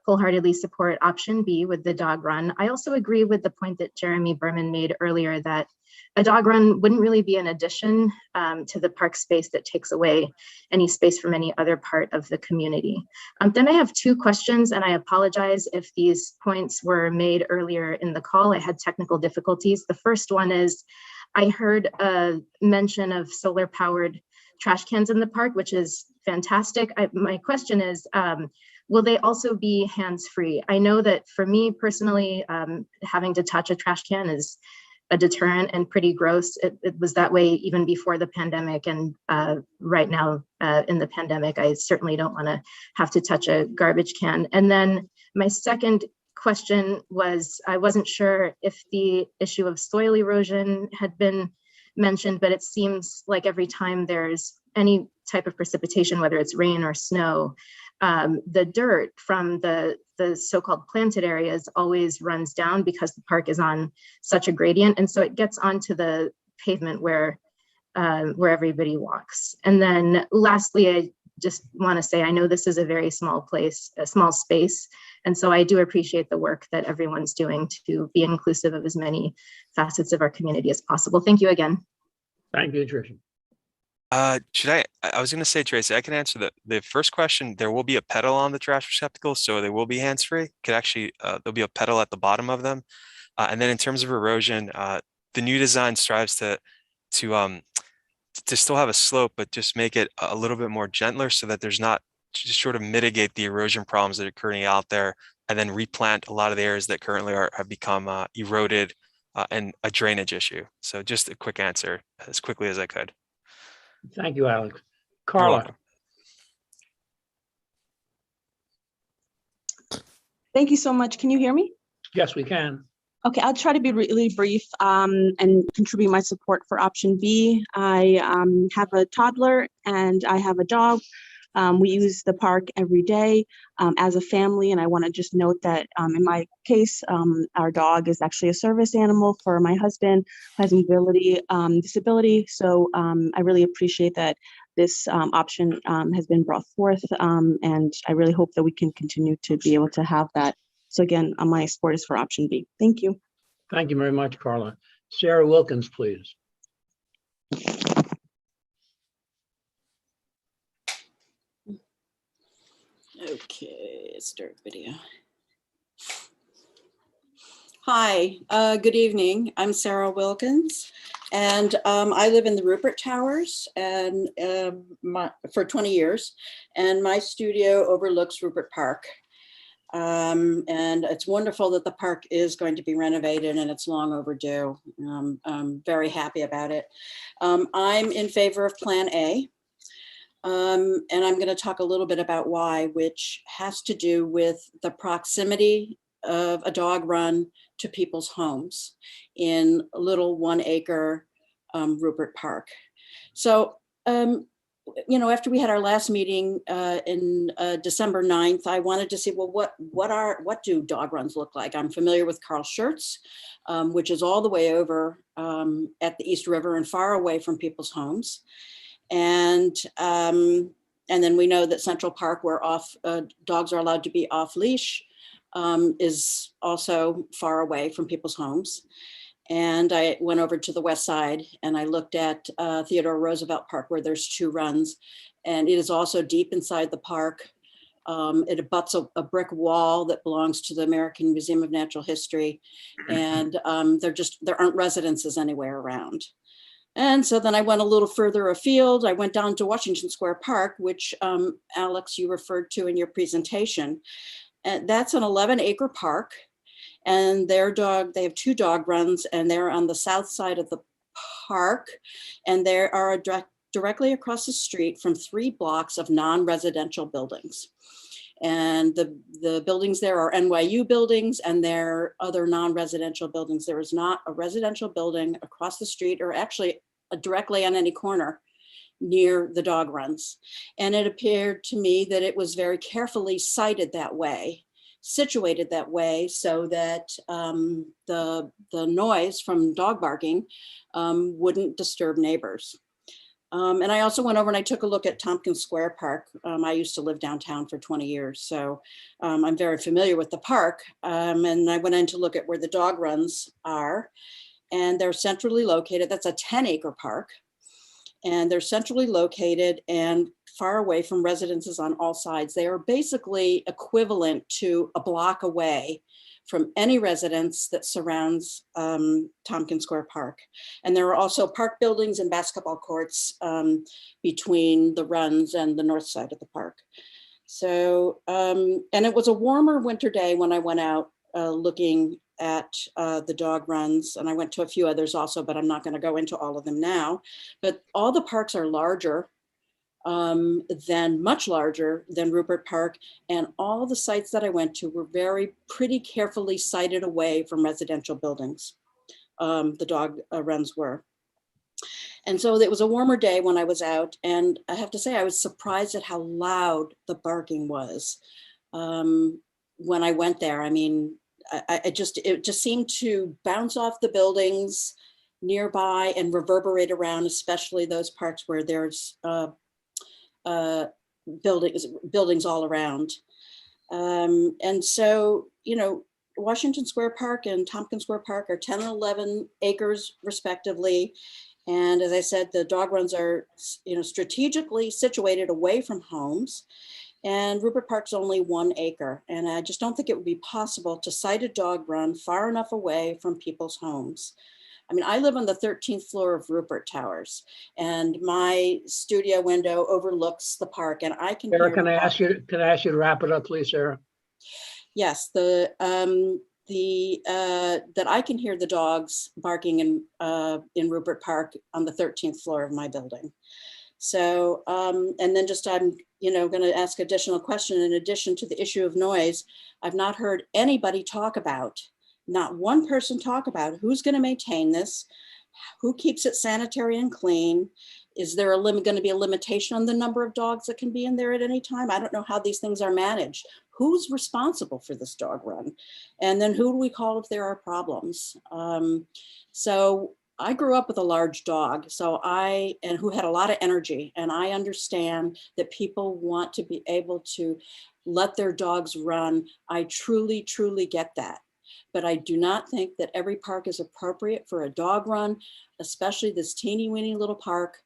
wholeheartedly support option B with the dog run. I also agree with the point that Jeremy Berman made earlier that a dog run wouldn't really be an addition to the park space that takes away any space from any other part of the community. Then I have two questions, and I apologize if these points were made earlier in the call. I had technical difficulties. The first one is I heard a mention of solar powered trash cans in the park, which is fantastic. My question is, will they also be hands-free? I know that for me personally, having to touch a trash can is a deterrent and pretty gross. It was that way even before the pandemic, and right now in the pandemic, I certainly don't want to have to touch a garbage can. And then my second question was, I wasn't sure if the issue of soil erosion had been mentioned, but it seems like every time there's any type of precipitation, whether it's rain or snow, the dirt from the so-called planted areas always runs down because the park is on such a gradient. And so it gets onto the pavement where where everybody walks. And then lastly, I just want to say, I know this is a very small place, a small space. And so I do appreciate the work that everyone's doing to be inclusive of as many facets of our community as possible. Thank you again. Thank you, Tricia. I was going to say, Tracy, I can answer the first question. There will be a pedal on the trash receptacle, so they will be hands-free. Could actually, there'll be a pedal at the bottom of them. And then in terms of erosion, the new design strives to still have a slope, but just make it a little bit more gentler so that there's not, just sort of mitigate the erosion problems that are currently out there, and then replant a lot of the areas that currently have become eroded and a drainage issue. So just a quick answer as quickly as I could. Thank you, Alex. You're Carla. welcome. Thank you so much. Can you hear me? Yes, we can. Okay, I'll try to be really brief and contribute my support for option B. I have a toddler and I have a dog. We use the park every day as a family, and I want to just note that in my case, our dog is actually a service animal for my husband who has mobility disability. So I really appreciate that this option has been brought forth, and I really hope that we can continue to be able to have that. So again, my support is for option B. Thank you. Thank you very much, Carla. Sarah Wilkins, please. Okay, start video. Hi, good evening. I'm Sarah Wilkins, and I live in the Rupert Towers and for 20 years, and my studio overlooks Rupert Park. And it's wonderful that the park is going to be renovated, and it's long overdue. I'm very happy about it. I'm in favor of Plan A. And I'm going to talk a little bit about why, which has to do with the proximity of a dog run to people's homes in a little 1 acre Rupert Park. So, you know, after we had our last meeting in December 9th, I wanted to see, well, what do dog runs look like? I'm familiar with Carl Schurz, which is all the way over at the East River and far away from people's homes. And then we know that Central Park, where dogs are allowed to be off leash, is also far away from people's homes. And I went over to the west side and I looked at Theodore Roosevelt Park, where there's 2 runs, and it is also deep inside the park. It abuts a brick wall that belongs to the American Museum of Natural History, and there aren't residences anywhere around. And so then I went a little further afield. I went down to Washington Square Park, which Alex, you referred to in your presentation. And that's an 11 acre park. And they have 2 dog runs, and they're on the south side of the park. And they are directly across the street from 3 blocks of non-residential buildings. And the buildings there are NYU buildings, and there are other non-residential buildings. There is not a residential building across the street, or actually directly on any corner near the dog runs. And it appeared to me that it was very carefully situated that way, so that the noise from dog barking wouldn't disturb neighbors. And I also went over and I took a look at Tompkins Square Park. I used to live downtown for 20 years, so I'm very familiar with the park. And I went in to look at where the dog runs are, and they're centrally located. That's a 10 acre park, and they're centrally located and far away from residences on all sides. They are basically equivalent to a block away from any residence that surrounds Tompkins Square Park. And there are also park buildings and basketball courts between the runs and the north side of the park. So, and it was a warmer winter day when I went out looking at the dog runs, and I went to a few others also, but I'm not going to go into all of them now. But all the parks are larger, much larger than Rupert Park, and all the sites that I went to were pretty carefully sited away from residential buildings. The dog runs were. And so it was a warmer day when I was out, and I have to say I was surprised at how loud the barking was when I went there. I mean, it just seemed to bounce off the buildings nearby and reverberate around, especially those parts where there's buildings all around. And so, you know, Washington Square Park and Tompkins Square Park are 10 and 11 acres respectively. And as I said, the dog runs are, you know, strategically situated away from homes. And Rupert Park's only 1 acre. And I just don't think it would be possible to site a dog run far enough away from people's homes. I mean, I live on the 13th floor of Rupert Towers, and my studio window overlooks the park, and I can Sarah, hear. can I ask you to wrap it up, please, Sarah? Yes, that I can hear the dogs barking in Rupert Park on the 13th floor of my building. So, and then just I'm, you know, going to ask additional question in addition to the issue of noise. I've not heard anybody talk about, not one person talk about who's going to maintain this, who keeps it sanitary and clean. Is there going to be a limitation on the number of dogs that can be in there at any time? I don't know how these things are managed. Who's responsible for this dog run? And then who do we call if there are problems? So I grew up with a large dog, and who had a lot of energy. And I understand that people want to be able to let their dogs run. I truly, truly get that. But I do not think that every park is appropriate for a dog run, especially this teeny weeny little park.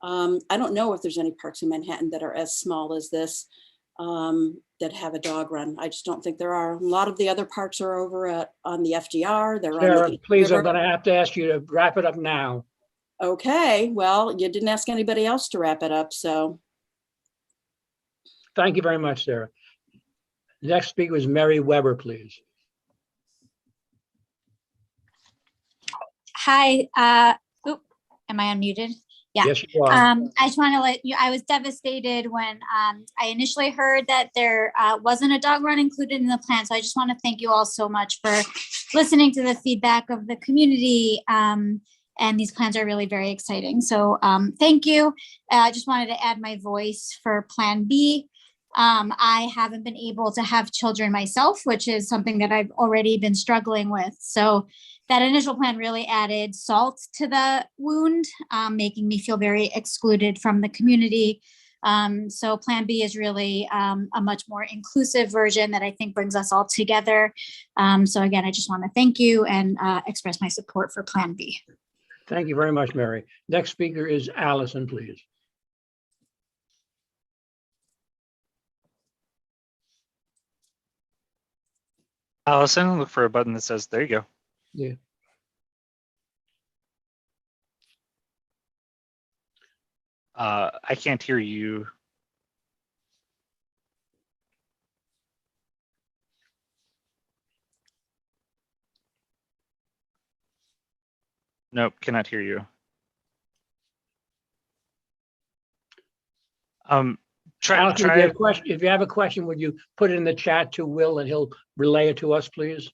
I don't know if there's any parks in Manhattan that are as small as this that have a dog run. I just don't think there are. A lot of the other parks are over on the FDR. They're Sarah, on the please, River. I'm going to have to ask you to wrap it up now. Okay, well, you didn't ask anybody else to wrap it up, so. Thank you very much, Sarah. Next speaker is Mary Weber, please. Hi, am I unmuted? Yeah. Yes, you are. I just want to let you, I was devastated when I initially heard that there wasn't a dog run included in the plan. So I just want to thank you all so much for listening to the feedback of the community. And these plans are really very exciting. So thank you. I just wanted to add my voice for Plan B. I haven't been able to have children myself, which is something that I've already been struggling with. So that initial plan really added salt to the wound, making me feel very excluded from the community. So Plan B is really a much more inclusive version that I think brings us all together. So again, I just want to thank you and express my support for Plan B. Thank you very much, Mary. Next speaker is Allison, please. Allison, look for a button that says, there you go. Yeah. I can't hear you. Nope, cannot hear you. Allison, if you have a question, would you put it in the chat to Will and he'll relay it to us, please?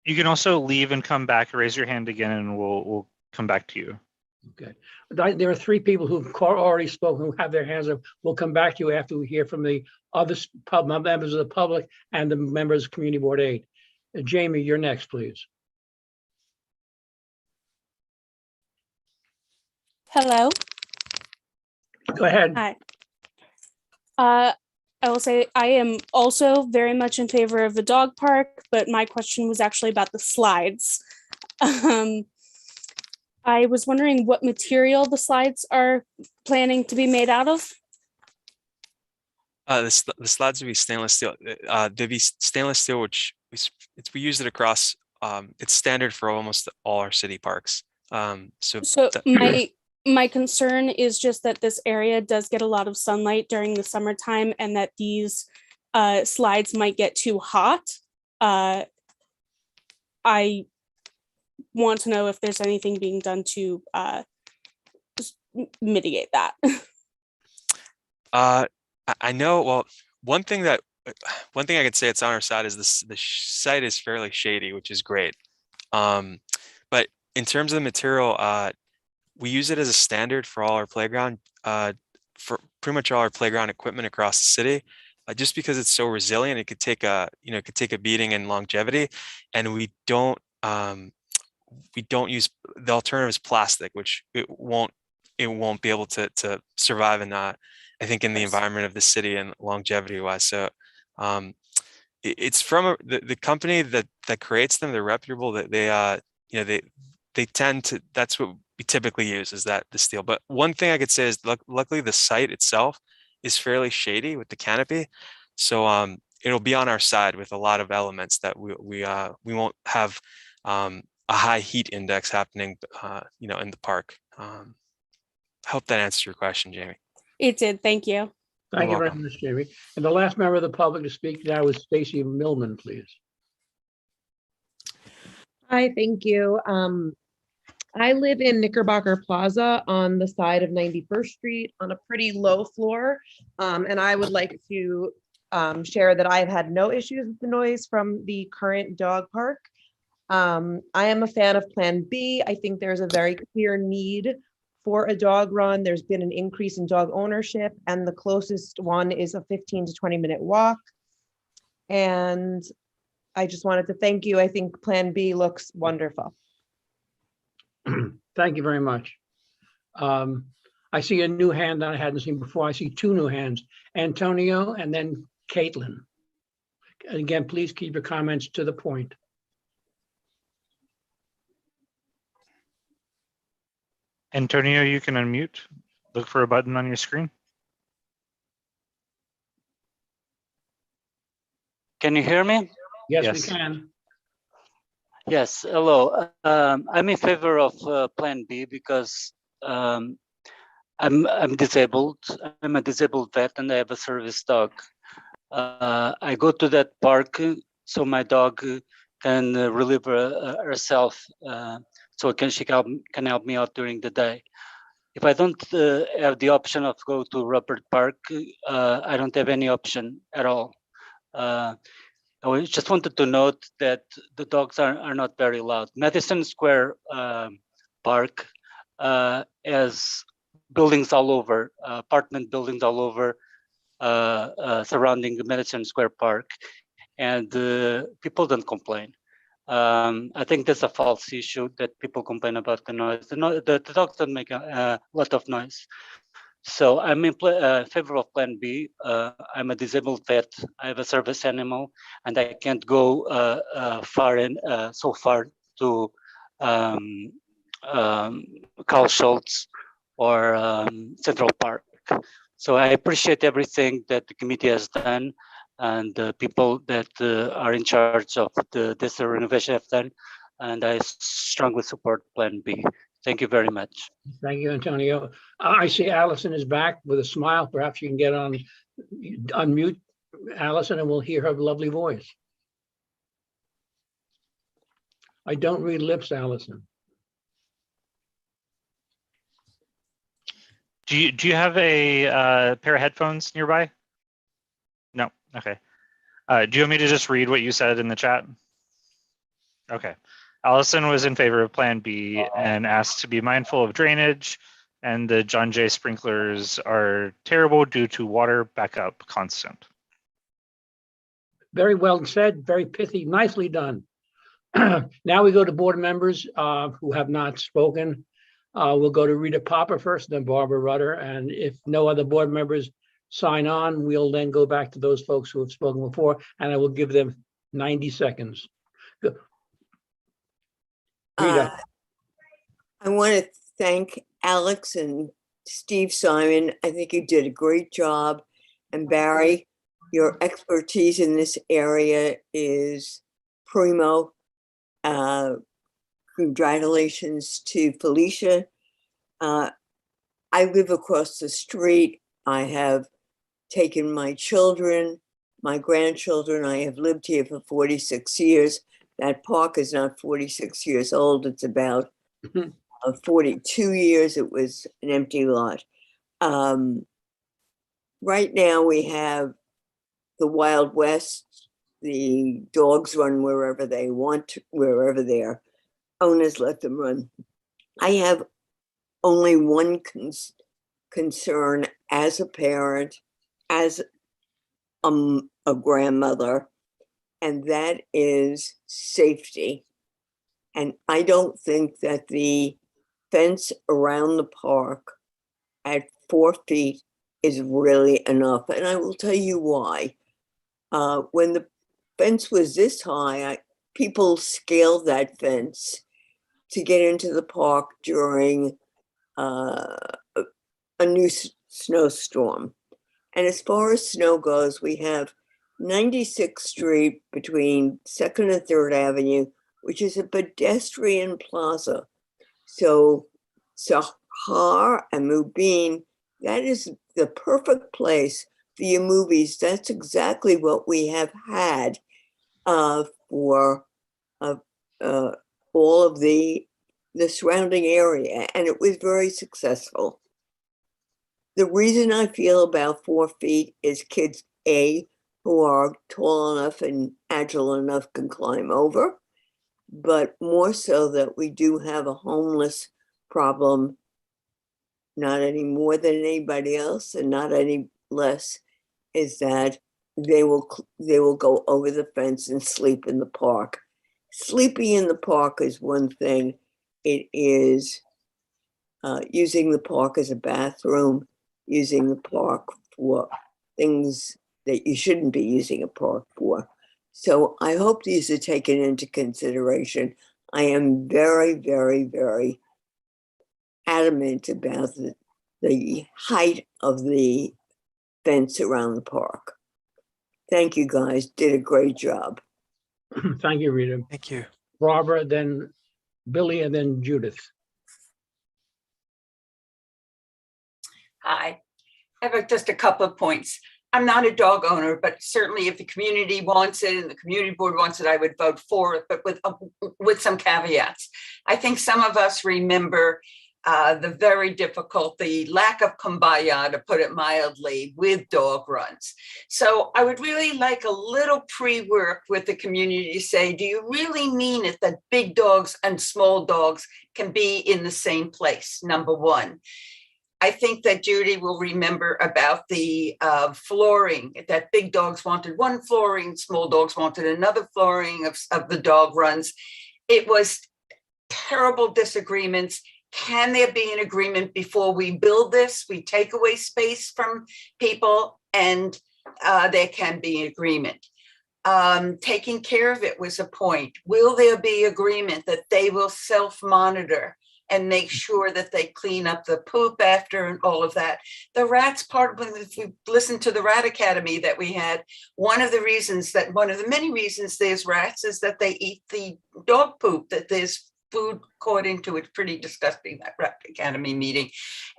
You can also leave and come back, raise your hand again, and we'll come back to you. Okay. There are 3 people who've already spoken, who have their hands up. We'll come back to you after we hear from the other members of the public and the members of Community Board 8. Jamie, you're next, please. Hello. Go ahead. Hi. I will say I am also very much in favor of the dog park, but my question was actually about the slides. I was wondering what material the slides are planning to be made out of. The slides would be stainless steel. They'd be stainless steel, which we use it across. It's standard for almost all our city parks. So my concern is just that this area does get a lot of sunlight during the summertime, and that these slides might get too hot. I want to know if there's anything being done to mitigate that. I know. Well, one thing I could say it's on our side is the site is fairly shady, which is great. But in terms of the material, we use it as a standard for all our playground, for pretty much all our playground equipment across the city, just because it's so resilient. It could take a beating and longevity, and we don't we don't use, the alternative is plastic, which it won't be able to survive in I think in the environment of the city and longevity wise. So it's from the company that creates them. They're reputable. That they tend to. That's what we typically use, is that the steel. But one thing I could say is, luckily the site itself is fairly shady with the canopy, so it'll be on our side with a lot of elements that we won't have a high heat index happening, in the park. I hope that answers your question, Jamie. It did. Thank you. Thank you very much, Jamie. And the last member of the public to speak now is Stacy Millman, please. Hi, thank you. I live in Knickerbocker Plaza on the side of 91st Street on a pretty low floor. And I would like to share that I've had no issues with the noise from the current dog park. I am a fan of Plan B. I think there's a very clear need for a dog run. There's been an increase in dog ownership, and the closest one is a 15 to 20-minute walk. And I just wanted to thank you. I think Plan B looks wonderful. Thank you very much. I see a new hand that I hadn't seen before. I see two new hands, Antonio and then Kaitlyn. Again, please keep your comments to the point. Antonio, you can unmute. Look for a button on your screen. Can you hear me? Yes, we can. Yes, hello. I'm in favor of Plan B because I'm disabled. I'm a disabled vet and I have a service dog. I go to that park so my dog can relieve herself, so she can help me out during the day. If I don't have the option of go to Rupert Park, I don't have any option at all. I just wanted to note that the dogs are not very loud. Madison Square Park has buildings all over, apartment buildings all over surrounding Madison Square Park, and people don't complain. I think that's a false issue that people complain about the noise. The dogs don't make a lot of noise. So I'm in favor of Plan B. I'm a disabled vet. I have a service animal, and I can't go so far to Carl Schultz or Central Park. So I appreciate everything that the committee has done and the people that are in charge of this renovation have done, and I strongly support Plan B. Thank you very much. Thank you, Antonio. I see Allison is back with a smile. Perhaps you can get on unmute Allison and we'll hear her lovely voice. I don't read lips, Allison. Do you have a pair of headphones nearby? No. Okay. Do you want me to just read what you said in the chat? Okay. Allison was in favor of Plan B and asked to be mindful of drainage, and the John Jay sprinklers are terrible due to water backup constant. Very well said, very pithy, nicely done. Now we go to board members who have not spoken. We'll go to Rita Popper first, then Barbara Rudder, and if no other board members sign on, we'll then go back to those folks who have spoken before, and I will give them 90 seconds. Go. I want to thank Alex and Steve Simon. I think you did a great job. And Barry, your expertise in this area is primo. Congratulations to Felicia. I live across the street. I have taken my children, my grandchildren. I have lived here for 46 years. That park is not 46 years old. It's about 42 years. It was an empty lot. Right now we have the Wild West. The dogs run wherever they want, wherever their owners let them run. I have only one concern as a parent, as a grandmother, and that is safety. And I don't think that the fence around the park at 4 feet is really enough. And I will tell you why. When the fence was this high, people scaled that fence to get into the park during a new snowstorm. And as far as snow goes, we have 96th Street between 2nd and 3rd Avenue, which is a pedestrian plaza. So Sahar and Mubin, that is the perfect place for your movies. That's exactly what we have had for all of the surrounding area, and it was very successful. The reason I feel about 4 feet is kids, A, who are tall enough and agile enough can climb over, but more so that we do have a homeless problem, not any more than anybody else and not any less, is that they will go over the fence and sleep in the park. Sleeping in the park is one thing. It is using the park as a bathroom, using the park for things that you shouldn't be using a park for. So I hope these are taken into consideration. I am very, very, very adamant about the height of the fence around the park. Thank you guys, did a great job. Thank you, Rita. Thank you. Barbara, then Billy, and then Judith. Hi, I have just a couple of points. I'm not a dog owner, but certainly if the community wants it and the community board wants it, I would vote for it, but with some caveats. I think some of us remember the very difficult, the lack of kumbaya, to put it mildly, with dog runs. So I would really like a little pre-work with the community to say, do you really mean it that big dogs and small dogs can be in the same place? Number one. I think that Judy will remember about the flooring, that big dogs wanted one flooring, small dogs wanted another flooring of the dog runs. It was terrible disagreements. Can there be an agreement before we build this? We take away space from people and there can be an agreement. Taking care of it was a point. Will there be agreement that they will self-monitor and make sure that they clean up the poop after and all of that? The rats part, if you listen to the Rat Academy that we had, one of the many reasons there's rats is that they eat the dog poop, that there's food caught into it. Pretty disgusting, that Rat Academy meeting.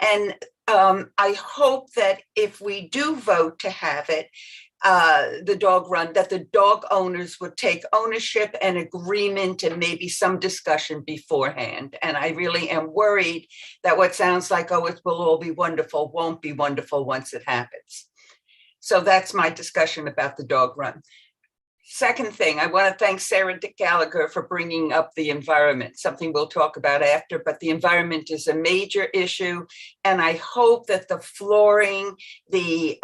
And I hope that if we do vote to have it, the dog run, that the dog owners would take ownership and agreement and maybe some discussion beforehand. And I really am worried that what sounds like, oh, it will all be wonderful, won't be wonderful once it happens. So that's my discussion about the dog run. Second thing, I want to thank Sarah Gallagher for bringing up the environment, something we'll talk about after, but the environment is a major issue. And I hope that the flooring, the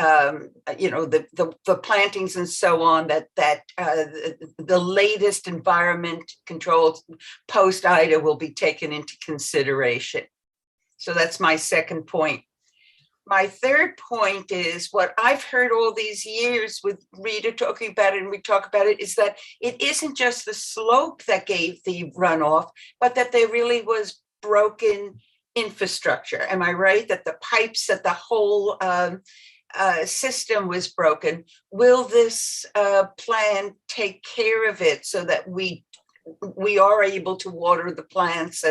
plantings and so on, that the latest environment controls post-Ida will be taken into consideration. So that's my second point. My third point is what I've heard all these years with Rita talking about it, and we talk about it, is that it isn't just the slope that gave the runoff, but that there really was broken infrastructure. Am I right? That the pipes, that the whole system was broken. Will this plan take care of it so that we are able to water the plants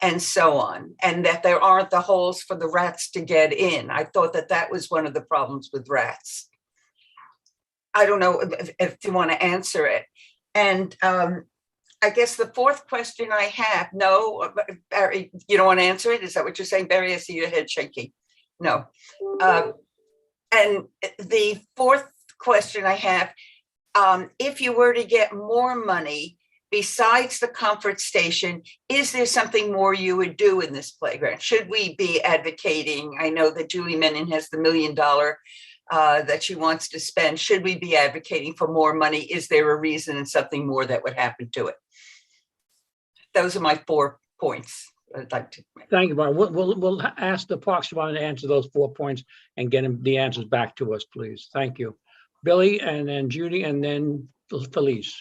and so on, and that there aren't the holes for the rats to get in? I thought that was one of the problems with rats. I don't know if you want to answer it. And I guess the fourth question I have, no, Barry, you don't want to answer it? Is that what you're saying, Barry? I see your head shaking. No. And the fourth question I have, if you were to get more money, besides the comfort station, is there something more you would do in this playground? Should we be advocating? I know that Julie Menon has the $1 million that she wants to spend. Should we be advocating for more money? Is there a reason and something more that would happen to it? those are my 4 points I'd like to make. Thank you, Brian. We'll ask the Parks Department to answer those 4 points and get the answers back to us, please. Thank you. Billy, and then Judy, and then Felice.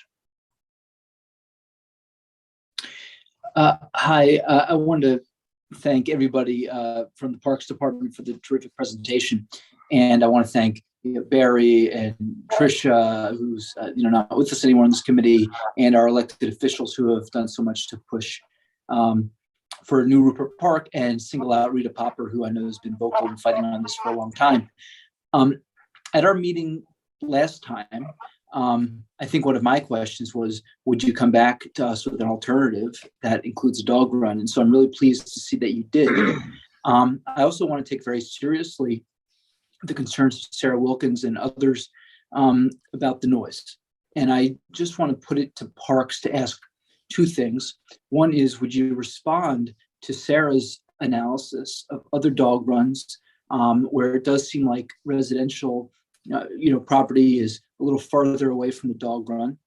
Hi, I wanted to thank everybody from the Parks Department for the terrific presentation. And I want to thank Barry and Tricia, who's not with us anymore on this committee, and our elected officials who have done so much to push for a new Rupert Park, and single out Rita Popper, who I know has been vocal and fighting on this for a long time. At our meeting last time, I think one of my questions was, would you come back to us with an alternative that includes a dog run? And so I'm really pleased to see that you did. I also want to take very seriously the concerns of Sarah Wilkins and others about the noise. And I just want to put it to Parks to ask 2 things. One is, would you respond to Sarah's analysis of other dog runs where it does seem like residential property is a little farther away from the dog run?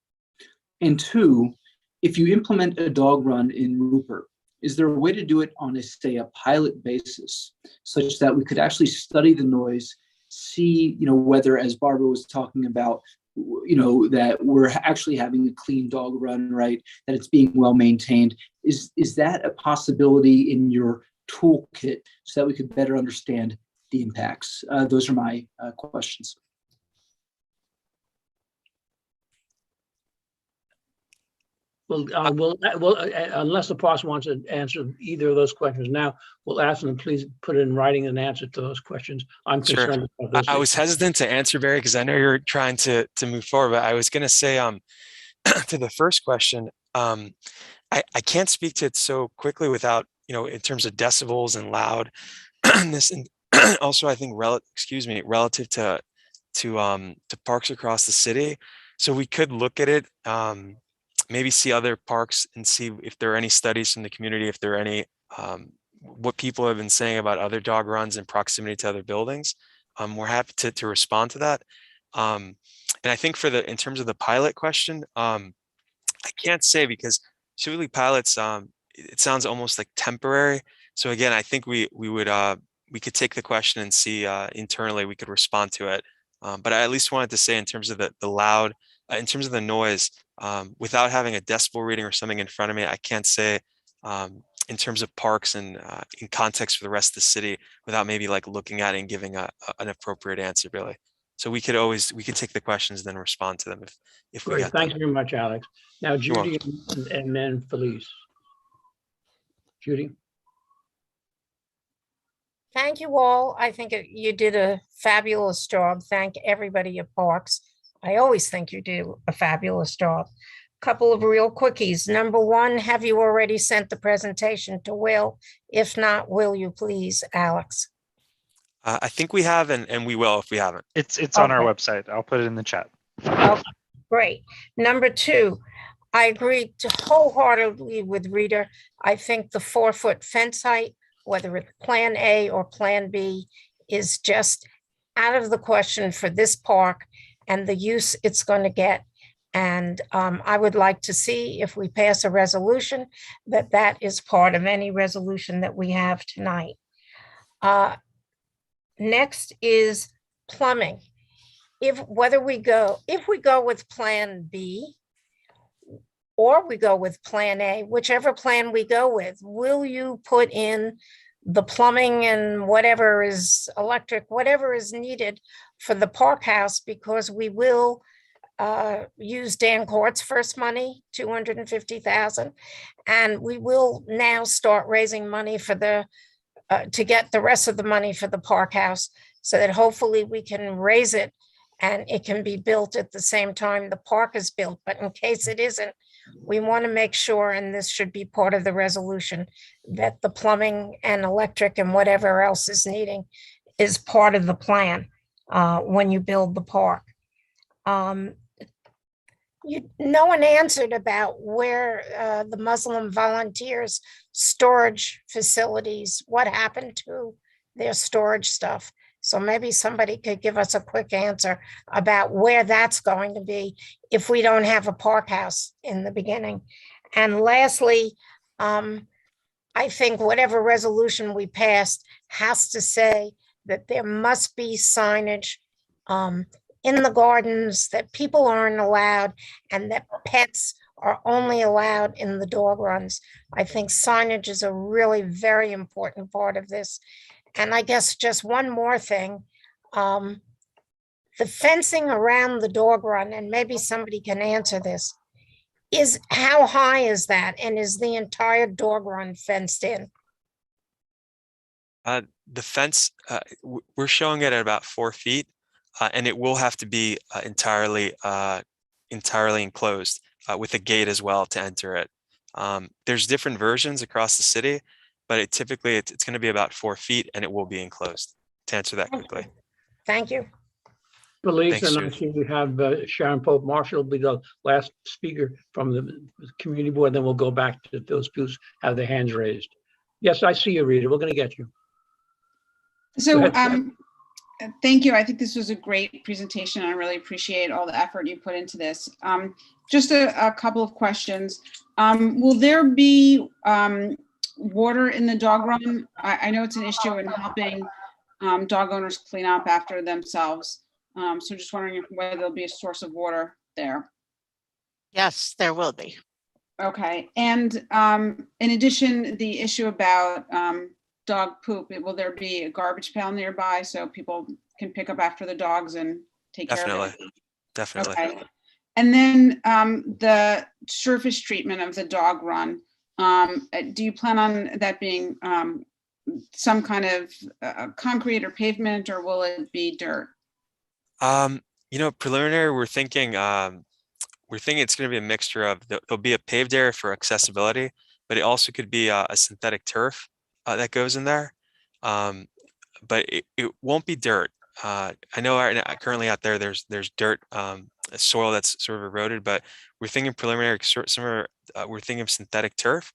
And 2, if you implement a dog run in Rupert, is there a way to do it on a pilot basis, such that we could actually study the noise, see, whether, as Barbara was talking about, that we're actually having a clean dog run, right? That it's being well maintained. Is that a possibility in your toolkit so that we could better understand the impacts? Those are my questions. Well, unless the Parks wants to answer either of those questions now, we'll ask them to please put in writing an answer to those questions. I'm concerned about this. I was hesitant to answer, Barry, because I know you're trying to move forward, but I was going to say to the first question, I can't speak to it so quickly without, in terms of decibels and loudness, and also I think relative to parks across the city. So we could look at it, maybe see other parks and see if there are any studies from the community, if there are any, what people have been saying about other dog runs in proximity to other buildings. We're happy to respond to that. And I think in terms of the pilot question, I can't say, because typically pilots, it sounds almost like temporary. So again, I think we could take the question and see internally, we could respond to it. But I at least wanted to say, in terms of the loud, in terms of the noise, without having a decibel reading or something in front of me, I can't say in terms of parks and in context for the rest of the city, without maybe like looking at it and giving an appropriate answer, Billy. So we could take the questions and then respond to them if we get them. Thanks very much, Alex. Now Judy and then Felice. Judy. Thank you all. I think you did a fabulous job. Thank everybody at Parks. I always think you do a fabulous job. Couple of real quickies. Number 1, have you already sent the presentation to Will? If not, will you please, Alex? I think we have, and we will if we haven't. It's on our website. I'll put it in the chat. Okay, great. Number 2, I agree wholeheartedly with Rita. I think the 4-foot fence height, whether it's Plan A or Plan B, is just out of the question for this park and the use it's going to get. And I would like to see, if we pass a resolution, that is part of any resolution that we have tonight. Next is plumbing. If we go with Plan B or we go with Plan A, whichever plan we go with, will you put in the plumbing and whatever is electric, whatever is needed for the park house? Because we will use Dan Court's first money, $250,000, and we will now start raising money for to get the rest of the money for the park house, so that hopefully we can raise it and it can be built at the same time the park is built. But in case it isn't, we want to make sure, and this should be part of the resolution, that the plumbing and electric and whatever else is needing is part of the plan when you build the park. No one answered about where the Muslim volunteers storage facilities, what happened to their storage stuff. So maybe somebody could give us a quick answer about where that's going to be if we don't have a park house in the beginning. And lastly, I think whatever resolution we passed has to say that there must be signage in the gardens, that people aren't allowed, and that pets are only allowed in the dog runs. I think signage is a really very important part of this. And I guess just one more thing, the fencing around the dog run, and maybe somebody can answer this, is how high is that? And is the entire dog run fenced in? The fence, we're showing it at about 4 feet, and it will have to be entirely enclosed with a gate as well to enter it. There's different versions across the city, but typically it's going to be about 4 feet, and it will be enclosed, to answer that quickly. Thank you. Police, Thanks, and I Judith. see we have Sharon Pope Marshall will be the last speaker from the community board. Then we'll go back to those who have their hands raised. Yes, I see you, Rita. We're going to get you. So thank you. I think this was a great presentation. I really appreciate all the effort you put into this. Just a couple of questions. Will there be water in the dog run? I know it's an issue in helping dog owners clean up after themselves. So just wondering whether there'll be a source of water there. Yes, there will be. Okay. And in addition, the issue about dog poop, will there be a garbage pail nearby so people can pick up after the dogs and take care of it? Definitely. Okay. And then the surface treatment of the dog run, do you plan on that being some kind of concrete or pavement, or will it be dirt? Preliminary, we're thinking it's going to be a mixture of, there'll be a paved area for accessibility, but it also could be a synthetic turf that goes in there. But it won't be dirt. I know currently out there, there's dirt, soil that's sort of eroded, but we're thinking preliminary, we're thinking of synthetic turf,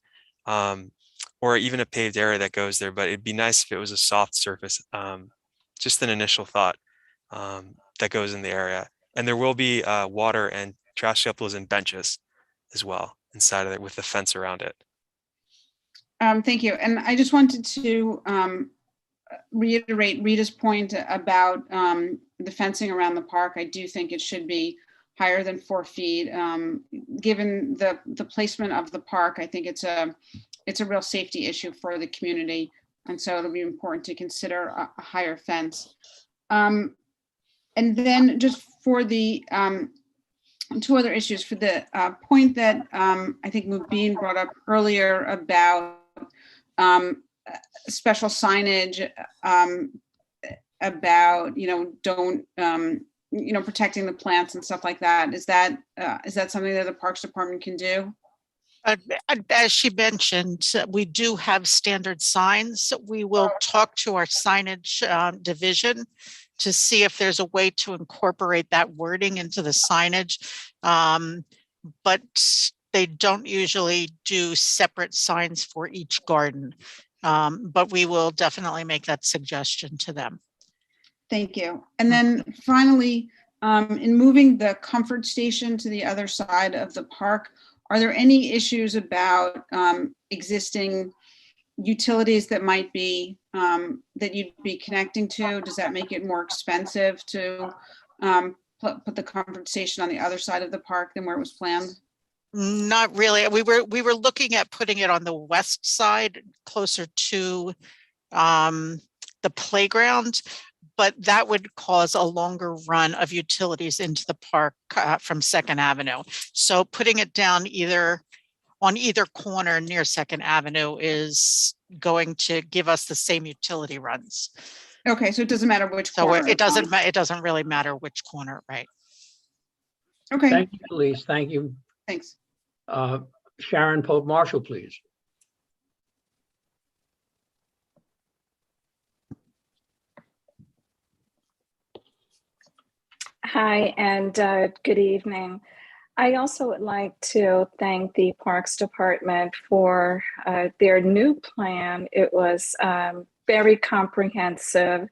or even a paved area that goes there, but it'd be nice if it was a soft surface. Just an initial thought that goes in the area. And there will be water and trash scuffles and benches as well inside of it with the fence around it. Thank you. And I just wanted to reiterate Rita's point about the fencing around the park. I do think it should be higher than 4 feet. Given the placement of the park, I think it's a real safety issue for the community. And so it'll be important to consider a higher fence. And then just for the two other issues, for the point that I think Mubin brought up earlier about special signage about, don't, protecting the plants and stuff like that. Is that something that the Parks Department can do? As she mentioned, we do have standard signs. We will talk to our signage division to see if there's a way to incorporate that wording into the signage. But they don't usually do separate signs for each garden. But we will definitely make that suggestion to them. Thank you. And then finally, in moving the comfort station to the other side of the park, are there any issues about existing utilities that might be, that you'd be connecting to? Does that make it more expensive to put the comfort station on the other side of the park than where it was planned? Not really. We were looking at putting it on the west side, closer to the playground, but that would cause a longer run of utilities into the park from 2nd Avenue. So putting it down on either corner near 2nd Avenue is going to give us the same utility runs. Okay, so it doesn't matter which corner. It doesn't really matter which corner, right? Okay. Thank you, Elise. Thank you. Thanks. Sharon Pope Marshall, please. Hi, and good evening. I also would like to thank the Parks Department for their new plan. It was very comprehensive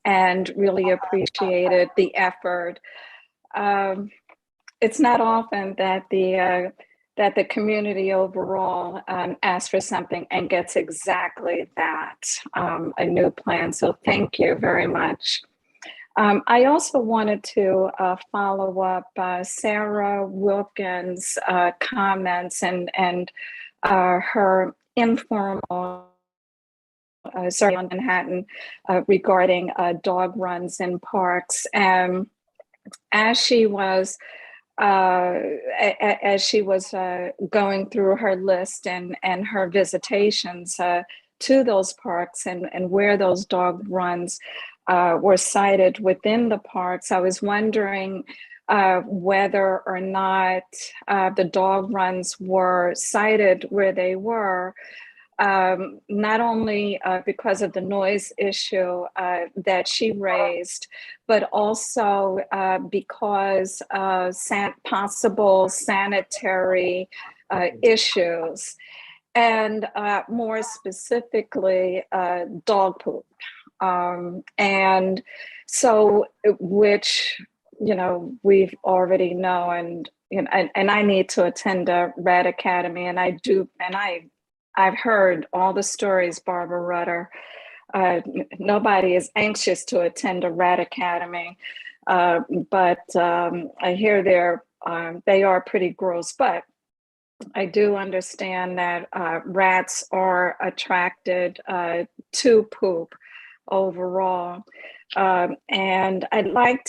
and really appreciated the effort. It's not often that the that the community overall asks for something and gets exactly that, a new plan. So thank you very much. I also wanted to follow up Sarah Wilkins' comments and her informal survey on Manhattan regarding dog runs in parks. As she was going through her list and her visitations to those parks and where those dog runs were cited within the parks, I was wondering whether or not the dog runs were cited where they were, not only because of the noise issue that she raised, but also because of possible sanitary issues, and more specifically, dog poop. And so, which, we've already know, and I need to attend a Rat Academy, and I've heard all the stories, Barbara Rutter. Nobody is anxious to attend a Rat Academy, but I hear they are pretty gross. But I do understand that rats are attracted to poop overall, and I'd like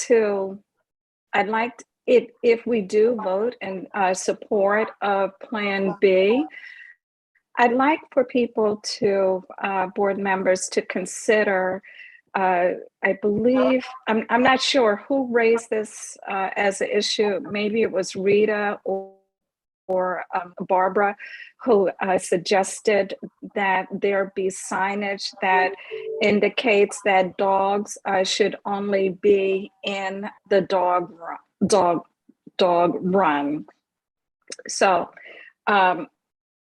it if we do vote in support of Plan B. I'd like for people to, board members, to consider, I believe, I'm not sure who raised this as an issue. Maybe it was Rita or Barbara, who suggested that there be signage that indicates that dogs should only be in the dog run. So,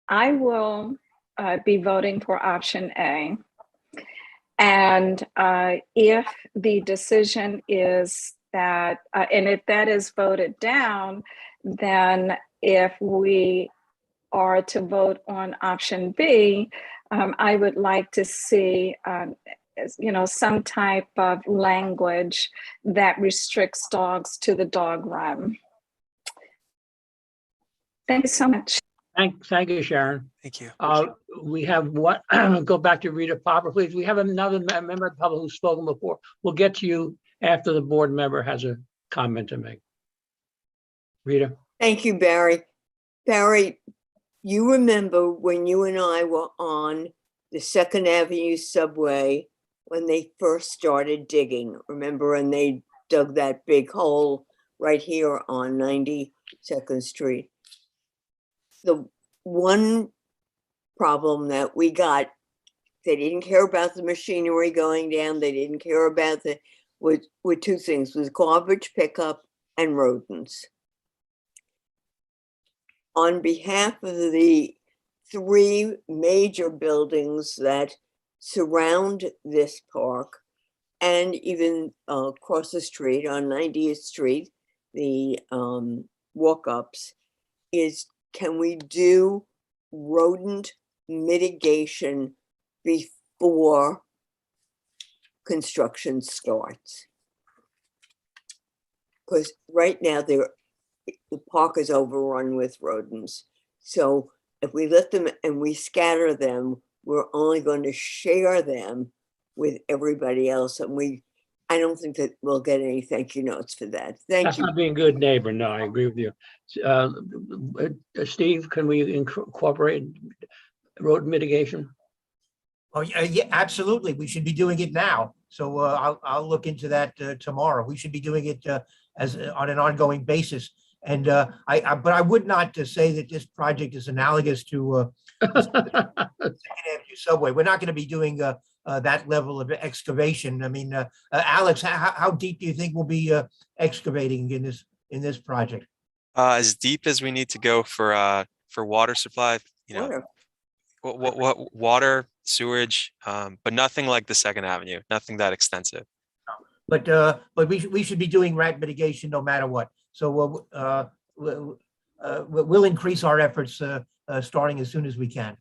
I will be voting for option A. And if the decision is that, and if that is voted down, then if we are to vote on option B, I would like to see some type of language that restricts dogs to the dog run. Thank you so much. Thank you, Sharon. Thank you. We have what? Go back to Rita Popper, please. We have another member of the public who's spoken before. We'll get to you after the board member has a comment to make. Rita. Thank you, Barry. Barry, you remember when you and I were on the 2nd Avenue subway when they first started digging, remember? And they dug that big hole right here on 92nd Street. The one problem that we got, they didn't care about the machinery going down. They didn't care about with two things, was garbage pickup and rodents. On behalf of the 3 major buildings that surround this park, and even across the street on 90th Street, the walk-ups, is can we do rodent mitigation before construction starts? Because right now the park is overrun with rodents. So if we let them and we scatter them, we're only going to share them with everybody else. And I don't think that we'll get any thank you notes for that. That's not being a good neighbor. No, I agree with you. Steve, can we incorporate road mitigation? Oh, yeah, absolutely. We should be doing it now. So I'll look into that tomorrow. We should be doing it as on an ongoing basis. And but I would not say that this project is analogous to the 2nd Avenue subway. We're not going to be doing that level of excavation. I mean, Alex, how deep do you think we'll be excavating in this project? As deep as we need to go for water supply, water, sewage, but nothing like the 2nd Avenue, nothing that extensive. But we should be doing rat mitigation no matter what. So we'll increase our efforts starting as soon as we can.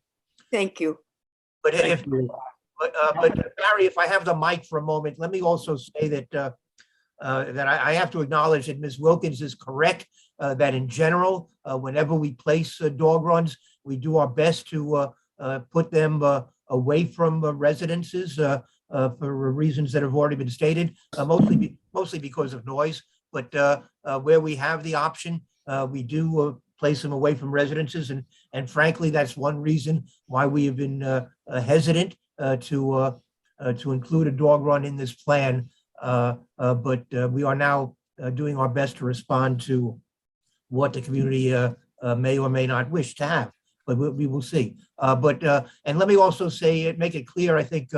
Thank you. But but Barry, if I have the mic for a moment, let me also say that I have to acknowledge that Ms. Wilkins is correct, that in general, whenever we place dog runs, we do our best to put them away from residences for reasons that have already been stated, mostly because of noise. But where we have the option, we do place them away from residences. And frankly, that's one reason why we have been hesitant to include a dog run in this plan. But we are now doing our best to respond to what the community may or may not wish to have, but we will see. And let me also say, make it clear, I think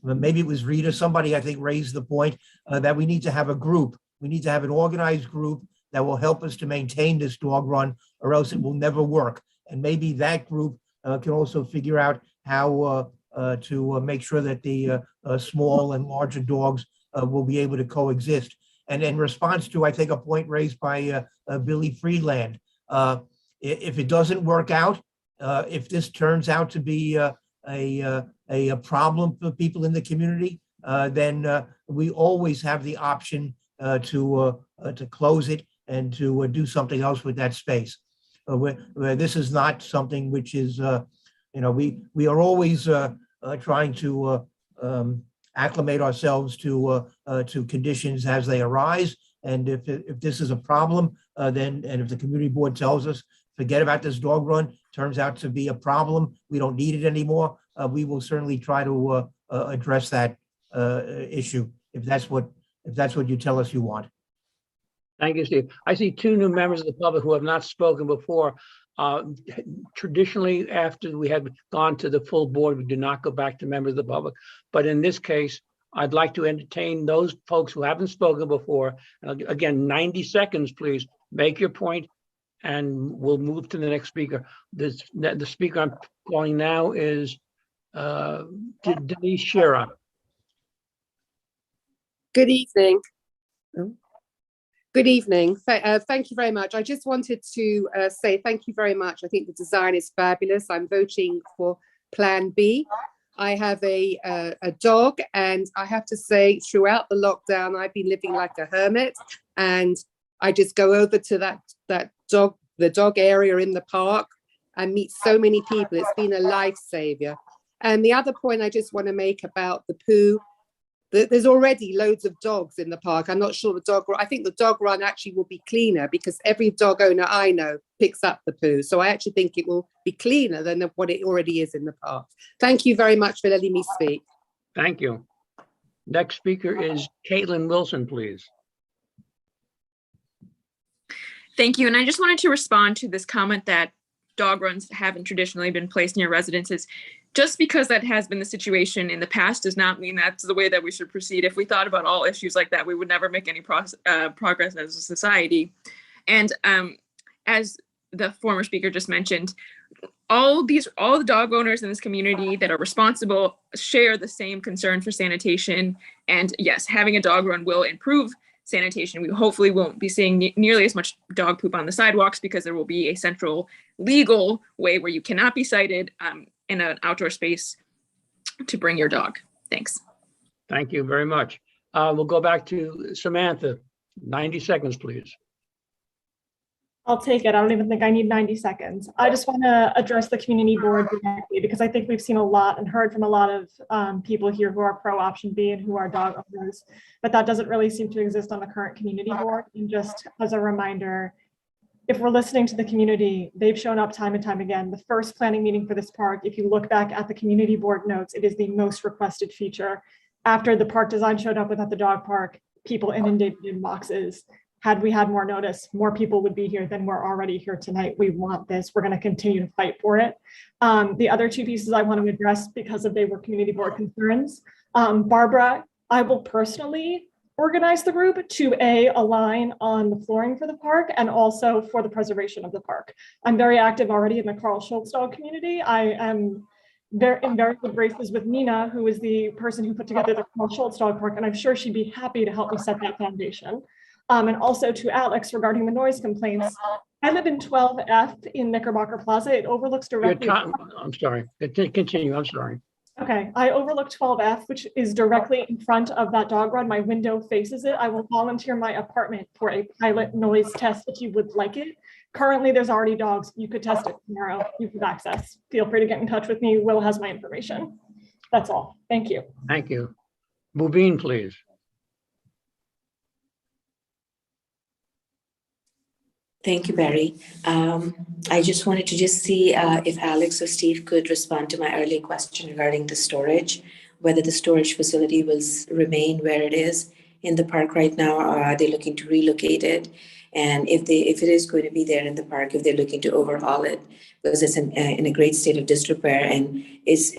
maybe it was Rita, somebody I think raised the point that we need to have a group. We need to have an organized group that will help us to maintain this dog run, or else it will never work. And maybe that group can also figure out how to make sure that the small and larger dogs will be able to coexist. And in response to, I think, a point raised by Billy Freeland, if it doesn't work out, if this turns out to be a problem for people in the community, then we always have the option to close it and to do something else with that space. Where this is not something which is, we are always trying to acclimate ourselves to conditions as they arise. And if this is a problem, then, and if the community board tells us, forget about this dog run, turns out to be a problem, we don't need it anymore, we will certainly try to address that issue if that's what you tell us you want. Thank you, Steve. I see two new members of the public who have not spoken before. Traditionally, after we have gone to the full board, we do not go back to members of the public. But in this case, I'd like to entertain those folks who haven't spoken before. And again, 90 seconds, please. Make your point, and we'll move to the next speaker. The speaker I'm calling now is Denise Shira. Good evening. Good evening. Thank you very much. I just wanted to say thank you very much. I think the design is fabulous. I'm voting for Plan B. I have a dog, and I have to say, throughout the lockdown, I've been living like a hermit, and I just go over to the dog area in the park and meet so many people. It's been a lifesaver. And the other point I just want to make about the poo, there's already loads of dogs in the park. I'm not sure I think the dog run actually will be cleaner, because every dog owner I know picks up the poo. So I actually think it will be cleaner than what it already is in the park. Thank you very much for letting me speak. Thank you. Next speaker is Kaitlyn Wilson, please. Thank you. And I just wanted to respond to this comment that dog runs haven't traditionally been placed near residences. Just because that has been the situation in the past does not mean that's the way that we should proceed. If we thought about all issues like that, we would never make any progress as a society. And as the former speaker just mentioned, all the dog owners in this community that are responsible share the same concern for sanitation. And yes, having a dog run will improve sanitation. We hopefully won't be seeing nearly as much dog poop on the sidewalks, because there will be a central legal way where you cannot be cited in an outdoor space to bring your dog. Thanks. Thank you very much. We'll go back to Samantha. 90 seconds, please. I'll take it. I don't even think I need 90 seconds. I just want to address the community board directly, because I think we've seen a lot and heard from a lot of people here who are pro option B and who are dog owners, but that doesn't really seem to exist on the current community board. And just as a reminder, if we're listening to the community, they've shown up time and time again. The first planning meeting for this park, if you look back at the community board notes, it is the most requested feature. After the park design showed up without the dog park, people inundated inboxes. Had we had more notice, more people would be here than we're already here tonight. We want this. We're going to continue to fight for it. The other two pieces I want to address, because they were community board concerns. Barbara, I will personally organize the group to align on the flooring for the park and also for the preservation of the park. I'm very active already in the Carl Schultz dog community. I am in very good graces with Nina, who is the person who put together the Carl Schultz dog park, and I'm sure she'd be happy to help me set that foundation. And also to Alex regarding the noise complaints. I live in 12F in Knickerbocker Plaza. It overlooks directly. I'm sorry. Continue. I'm sorry. Okay, I overlook 12F, which is directly in front of that dog run. My window faces it. I will volunteer my apartment for a pilot noise test if you would like it. Currently, there's already dogs. You could test it tomorrow. You have access. Feel free to get in touch with me. Will has my information. That's all. Thank you. Thank you. Mubin, please. Thank you, Barry. I just wanted to see if Alex or Steve could respond to my earlier question regarding the storage, whether the storage facility will remain where it is in the park right now, or are they looking to relocate it? And if it is going to be there in the park, if they're looking to overhaul it, because it's in a great state of disrepair and is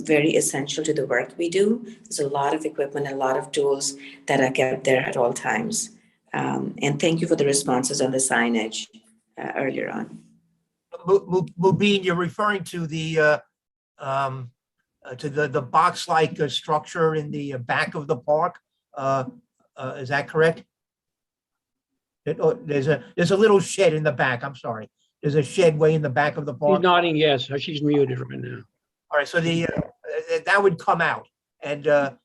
very essential to the work we do. There's a lot of equipment, a lot of tools that are kept there at all times. And thank you for the responses on the signage earlier on. Mubin, you're referring to the box-like structure in the back of the park. Is that correct? There's a little shed in the back. I'm sorry. There's a shed way in the back of the park. She's nodding yes. She's muted right now. All right. So that would come out, and the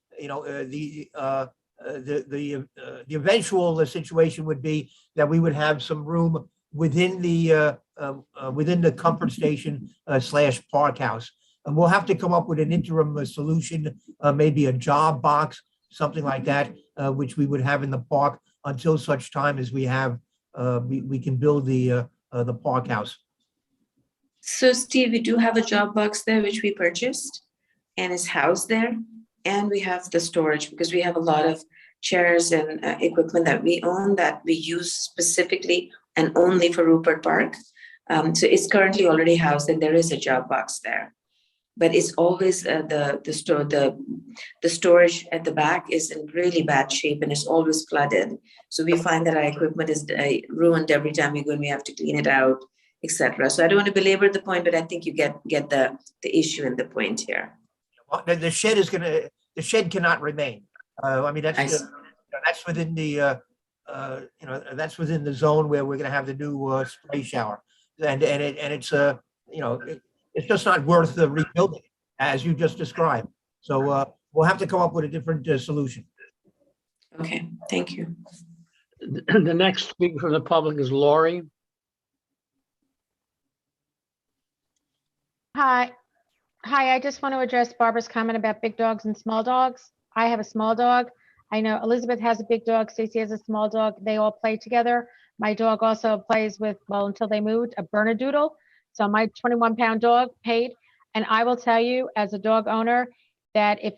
eventual situation would be that we would have some room within the comfort station / park house. And we'll have to come up with an interim solution, maybe a job box, something like that, which we would have in the park until such time as we have we can build the park house. So Steve, we do have a job box there which we purchased and is housed there. And we have the storage because we have a lot of chairs and equipment that we own that we use specifically and only for Rupert Park. So it's currently already housed and there is a job box there. But it's always the storage at the back is in really bad shape and it's always flooded. So we find that our equipment is ruined every time we go and we have to clean it out, etc. So I don't want to belabor the point, but I think you get the issue and the point here. The shed cannot remain. I mean, that's within the that's within the zone where we're going to have the new spray shower, and it's it's just not worth rebuilding as you just described. So we'll have to come up with a different solution. Okay, thank you. The next speaker from the public is Lori. Hi, I just want to address Barbara's comment about big dogs and small dogs. I have a small dog. I know Elizabeth has a big dog. Stacey has a small dog. They all play together. My dog also plays with, well, until they moved, a Bernedoodle. So my 21-pound dog paid. And I will tell you as a dog owner that if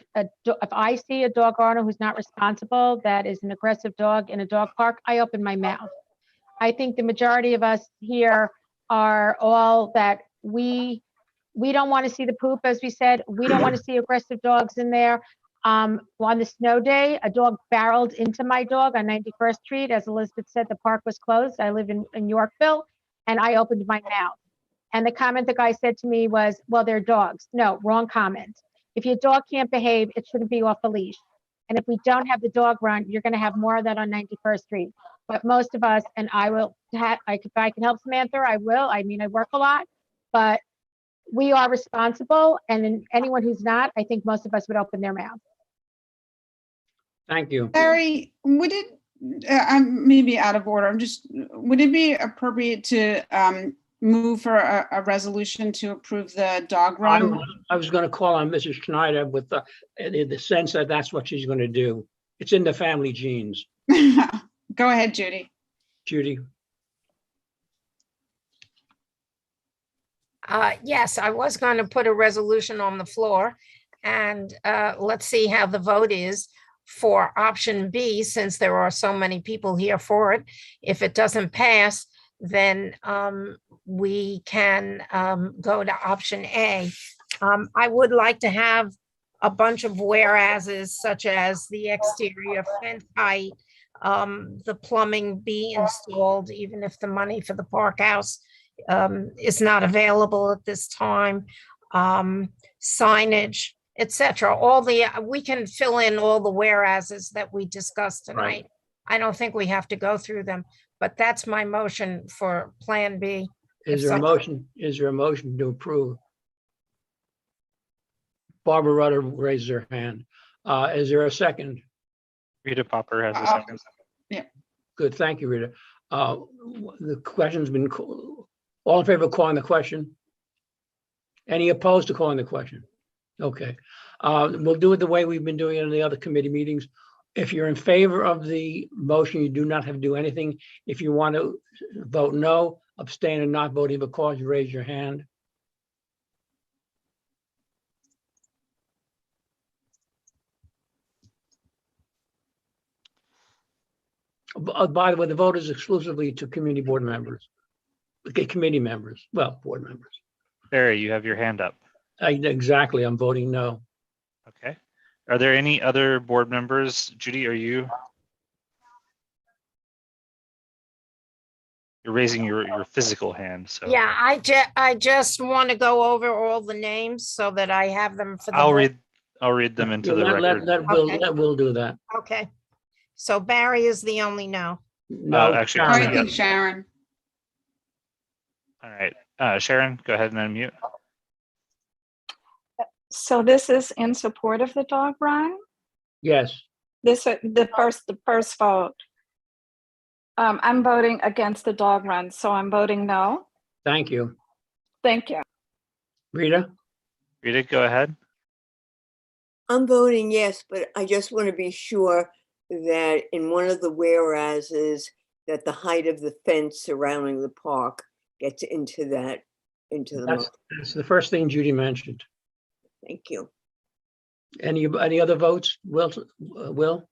I see a dog owner who's not responsible, that is an aggressive dog in a dog park, I open my mouth. I think the majority of us here are all that we don't want to see the poop, as we said. We don't want to see aggressive dogs in there. On the snow day, a dog barreled into my dog on 91st Street. As Elizabeth said, the park was closed. I live in Yorkville, and I opened my mouth. And the comment the guy said to me was, well, they're dogs. No, wrong comment. If your dog can't behave, it shouldn't be off a leash. And if we don't have the dog run, you're going to have more of that on 91st Street. But most of us, and I will, if I can help Samantha, I will. I mean, I work a lot, but we are responsible. And anyone who's not, I think most of us would open their mouth. Thank you. Barry, would it, I'm maybe out of order. Would it be appropriate to move for a resolution to approve the dog run? I was going to call on Mrs. Schneider with the sense that that's what she's going to do. It's in the family genes. Go ahead, Judy. Judy. Yes, I was going to put a resolution on the floor, and let's see how the vote is for option B, since there are so many people here for it. If it doesn't pass, then we can go to option A. I would like to have a bunch of whereases, such as the exterior fence height, the plumbing be installed, even if the money for the park house is not available at this time, signage, etc. We can fill in all the whereases that we discussed tonight. I don't think we have to go through them, but that's my motion for Plan B. Is If there a some- motion? Is there a motion to approve? Barbara Rudder raises her hand. Is there a second? Rita Popper has a second. Yeah. Good, thank you, Rita. The question's been, all in favor of calling the question? Any opposed to calling the question? Okay, we'll do it the way we've been doing it in the other committee meetings. If you're in favor of the motion, you do not have to do anything. If you want to vote no, abstain, and not voting because you raise your hand. By the way, the vote is exclusively to community board members. Okay, committee members, well, board members. Barry, you have your hand up. Exactly, I'm voting no. Okay. Are there any other board members? Judy, are you? You're raising your physical hand, so. Yeah, I just want to go over all the names so that I have them for the. I'll read them into the Let record. Will do that. Okay. So Barry is the only no. No, actually, Or I yeah. think Sharon. All right, Sharon, go ahead and unmute. So this is in support of the dog run? Yes. The first vote. I'm voting against the dog run, so I'm voting no. Thank you. Thank you. Rita? Rita, go ahead. I'm voting yes, but I just want to be sure that in one of the whereases that the height of the fence surrounding the park gets into the. That's the first thing Judy mentioned. Thank you. Any other votes? Will?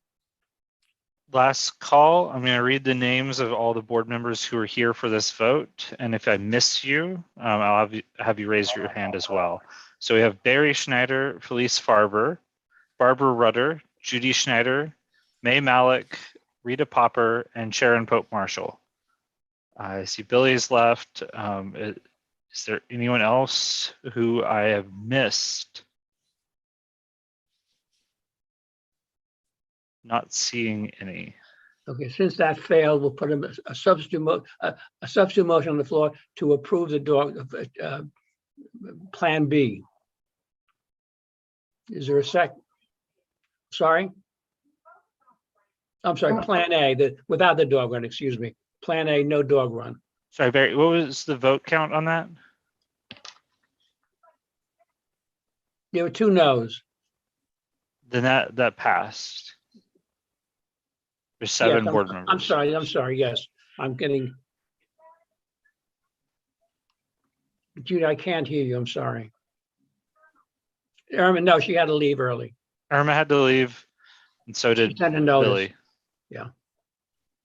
Last call. I'm going to read the names of all the board members who are here for this vote. And if I miss you, I'll have you raise your hand as well. So we have Barry Schneider, Felice Farber, Barbara Rudder, Judy Schneider, May Malik, Rita Popper, and Sharon Pope Marshall. I see Billy's left. Is there anyone else who I have missed? Not seeing any. Okay, since that failed, we'll put a substitute motion on the floor to approve the dog Plan B. Is there a second? Sorry? I'm sorry, Plan A, without the dog run, excuse me. Plan A, no dog run. Sorry, Barry, what was the vote count on that? There were 2 no's. Then that passed. There's 7 Yes, board members. I'm sorry, yes. I'm getting. Judy, I can't hear you, I'm sorry. Irma, no, she had to leave early. Irma had to leave, and so did Sent a notice. Billy. Yeah.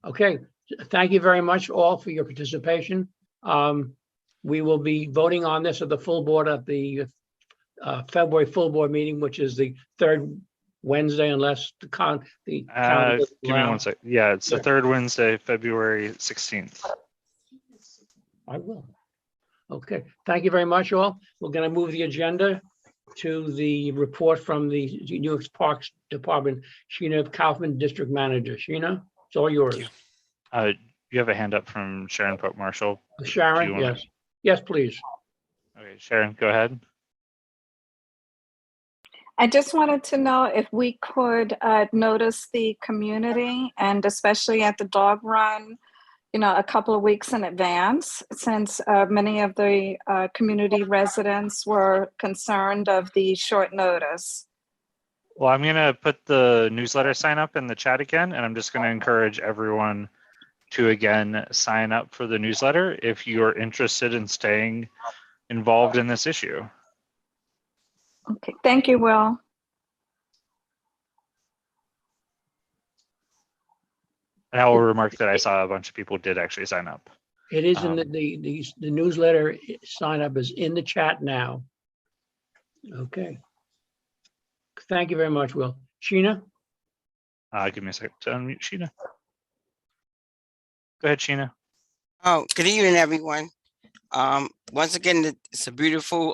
Okay, thank you very much all for your participation. We will be voting on this at the full board at the February full board meeting, which is the 3rd Wednesday, unless the calendar Give me one sec. Yeah, it's the 3rd Wednesday, February 16th. I will. Okay, thank you very much all. We're going to move the agenda to the report from the New York Parks Department. Sheena Kaufman, District Manager. Sheena, it's all yours. You have a hand up from Sharon Pope Marshall. Sharon, yes. Yes, please. Okay, Sharon, go ahead. I just wanted to know if we could notice the community, and especially at the dog run, a couple of weeks in advance, since many of the community residents were concerned of the short notice. Well, I'm going to put the newsletter sign up in the chat again, and I'm just going to encourage everyone to again sign up for the newsletter if you're interested in staying involved in this issue. Okay, thank you, Will. And I will remark that I saw a bunch of people did actually sign up. It is in the newsletter sign up is in the chat now. Okay. Thank you very much, Will. Sheena? Give me a second to unmute Sheena. Go ahead, Sheena. Oh, good evening, everyone. Once again, it's a beautiful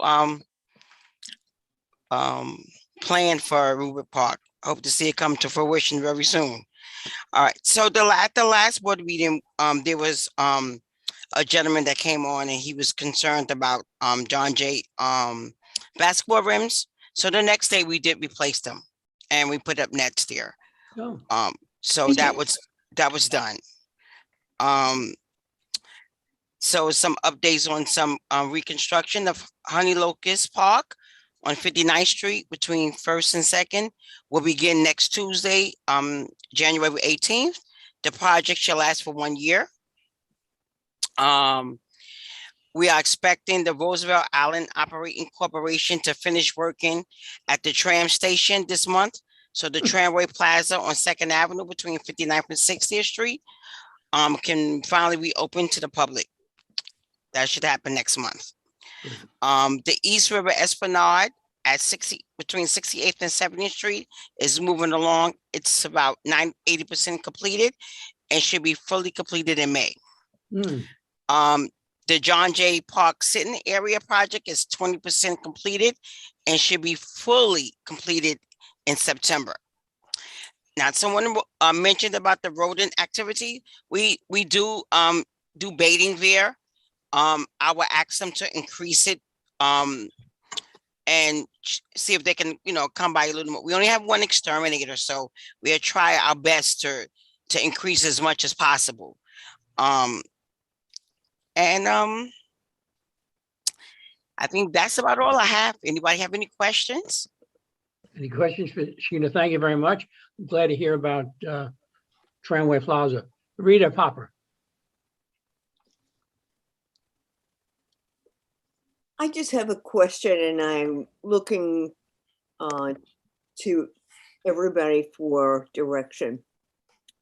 plan for Rupert Park. Hope to see it come to fruition very soon. All right. So at the last board meeting, there was a gentleman that came on and he was concerned about John Jay basketball rims. So the next day we did replace them and we put up nets there. Oh. So that was done. So some updates on some reconstruction of Honey Locust Park on 59th Street between 1st and 2nd will begin next Tuesday, January 18th. The project shall last for 1 year. We are expecting the Roosevelt Island Operating Corporation to finish working at the tram station this month. So the Tramway Plaza on 2nd Avenue between 59th and 60th Street can finally be open to the public. That should happen next month. The East River Esplanade at between 68th and 70th Street is moving along. It's about 80% completed and should be fully completed in May. The John Jay Park Sitting Area project is 20% completed and should be fully completed in September. Now, someone mentioned about the rodent activity. We do baiting there. I will ask them to increase it and see if they can, come by a little more. We only have one exterminator, so we'll try our best to increase as much as possible. I think that's about all I have. Anybody have any questions? Any questions for Sheena? Thank you very much. I'm glad to hear about Tramway Plaza. Rita Popper. I just have a question, and I'm looking to everybody for direction.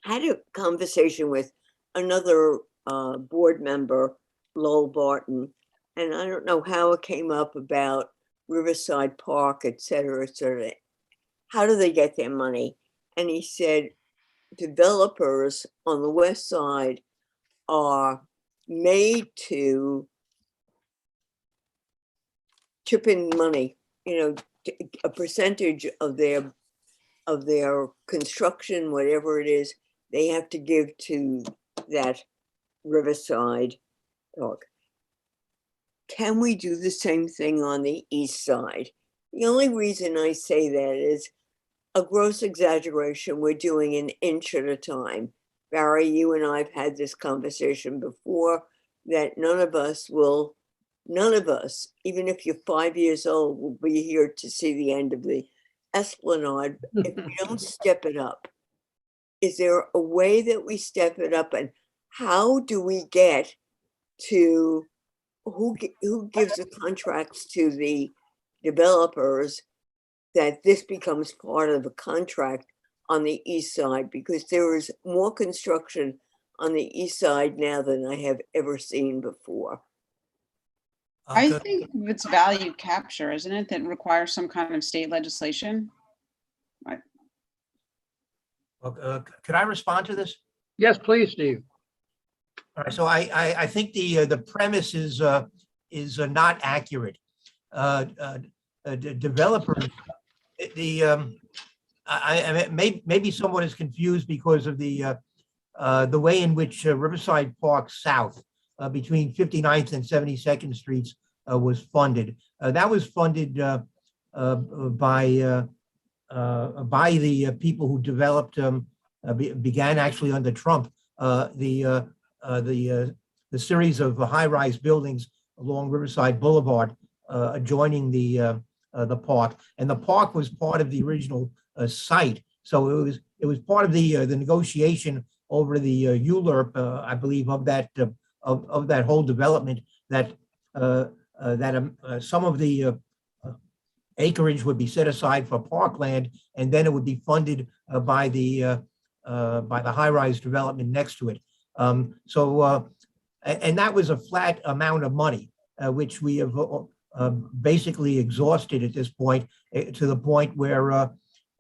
I had a conversation with another board member, Lowell Barton, and I don't know how it came up about Riverside Park, et cetera, et cetera. How do they get their money? And he said, developers on the west side are made to chip in money, a percentage of their construction, whatever it is, they have to give to that Riverside Park. Can we do the same thing on the east side? The only reason I say that is a gross exaggeration. We're doing an inch at a time. Barry, you and I've had this conversation before, that none of us, even if you're 5 years old, will be here to see the end of the Esplanade if we don't step it up. Is there a way that we step it up, and how do we get to who gives the contracts to the developers that this becomes part of the contract on the east side? Because there is more construction on the east side now than I have ever seen before. I think it's value capture, isn't it, that requires some kind of state legislation? Right. Could I respond to this? Yes, please, Steve. All right, so I think the premise is not accurate. Developers, maybe someone is confused because of the way in which Riverside Park South between 59th and 72nd Streets was funded. That was funded by the people who developed, began actually under Trump, the series of high-rise buildings along Riverside Boulevard adjoining the park, and the park was part of the original site. So it was part of the negotiation over the ULURP, I believe, of that whole development, that some of the acreage would be set aside for parkland, and then it would be funded by the high-rise development next to it. And that was a flat amount of money, which we have basically exhausted at this point, to the point where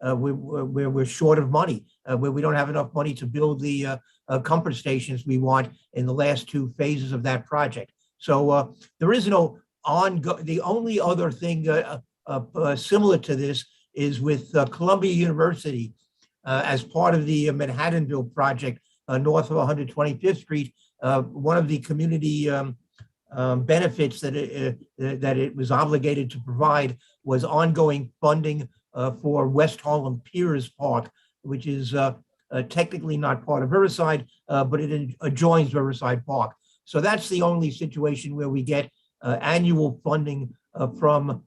we're short of money, where we don't have enough money to build the comfort stations we want in the last two phases of that project. So there is no the only other thing similar to this is with Columbia University. as part of the Manhattanville project north of 125th Street. One of the community benefits that it was obligated to provide was ongoing funding for West Harlem Piers Park, which is technically not part of Riverside, but it adjoins Riverside Park. So that's the only situation where we get annual funding from,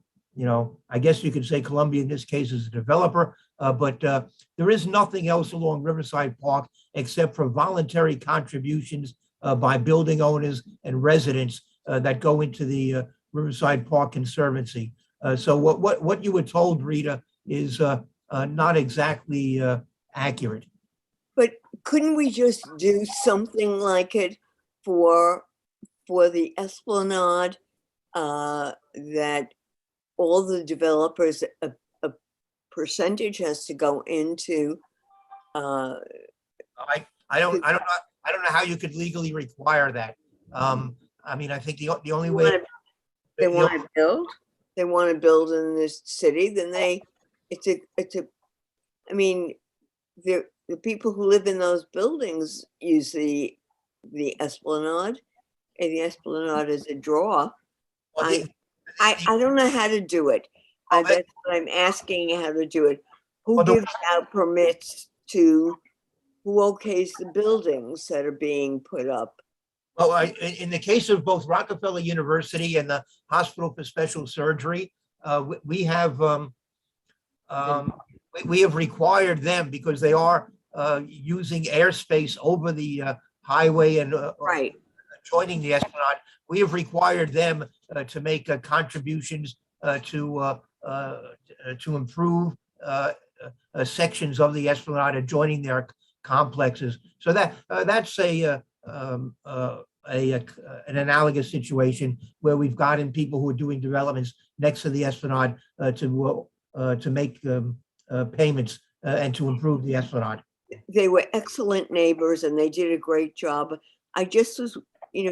I guess you could say Columbia in this case is a developer, but there is nothing else along Riverside Park except for voluntary contributions by building owners and residents that go into the Riverside Park Conservancy. So what you were told, Rita, is not exactly accurate. But couldn't we just do something like it for the Esplanade, that all the developers, a percentage has to go into? I don't know how you could legally require that. I mean, I think the only way they want to build, they want to build in this city, then I mean, the people who live in those buildings use the Esplanade, and the Esplanade is a draw. Well, I don't know how to do it. That's what I'm asking, how to do it. Who gives out permits to, who okays the buildings that are being put up? Well, in the case of both Rockefeller University and the Hospital for Special Surgery, we have required them, because they are using airspace over the highway and right, joining the Esplanade. We have required them to make contributions to improve sections of the Esplanade adjoining their complexes. So that's an analogous situation where we've gotten people who are doing developments next to the Esplanade to make payments and to improve the Esplanade. They were excellent neighbors and they did a great job. I just was,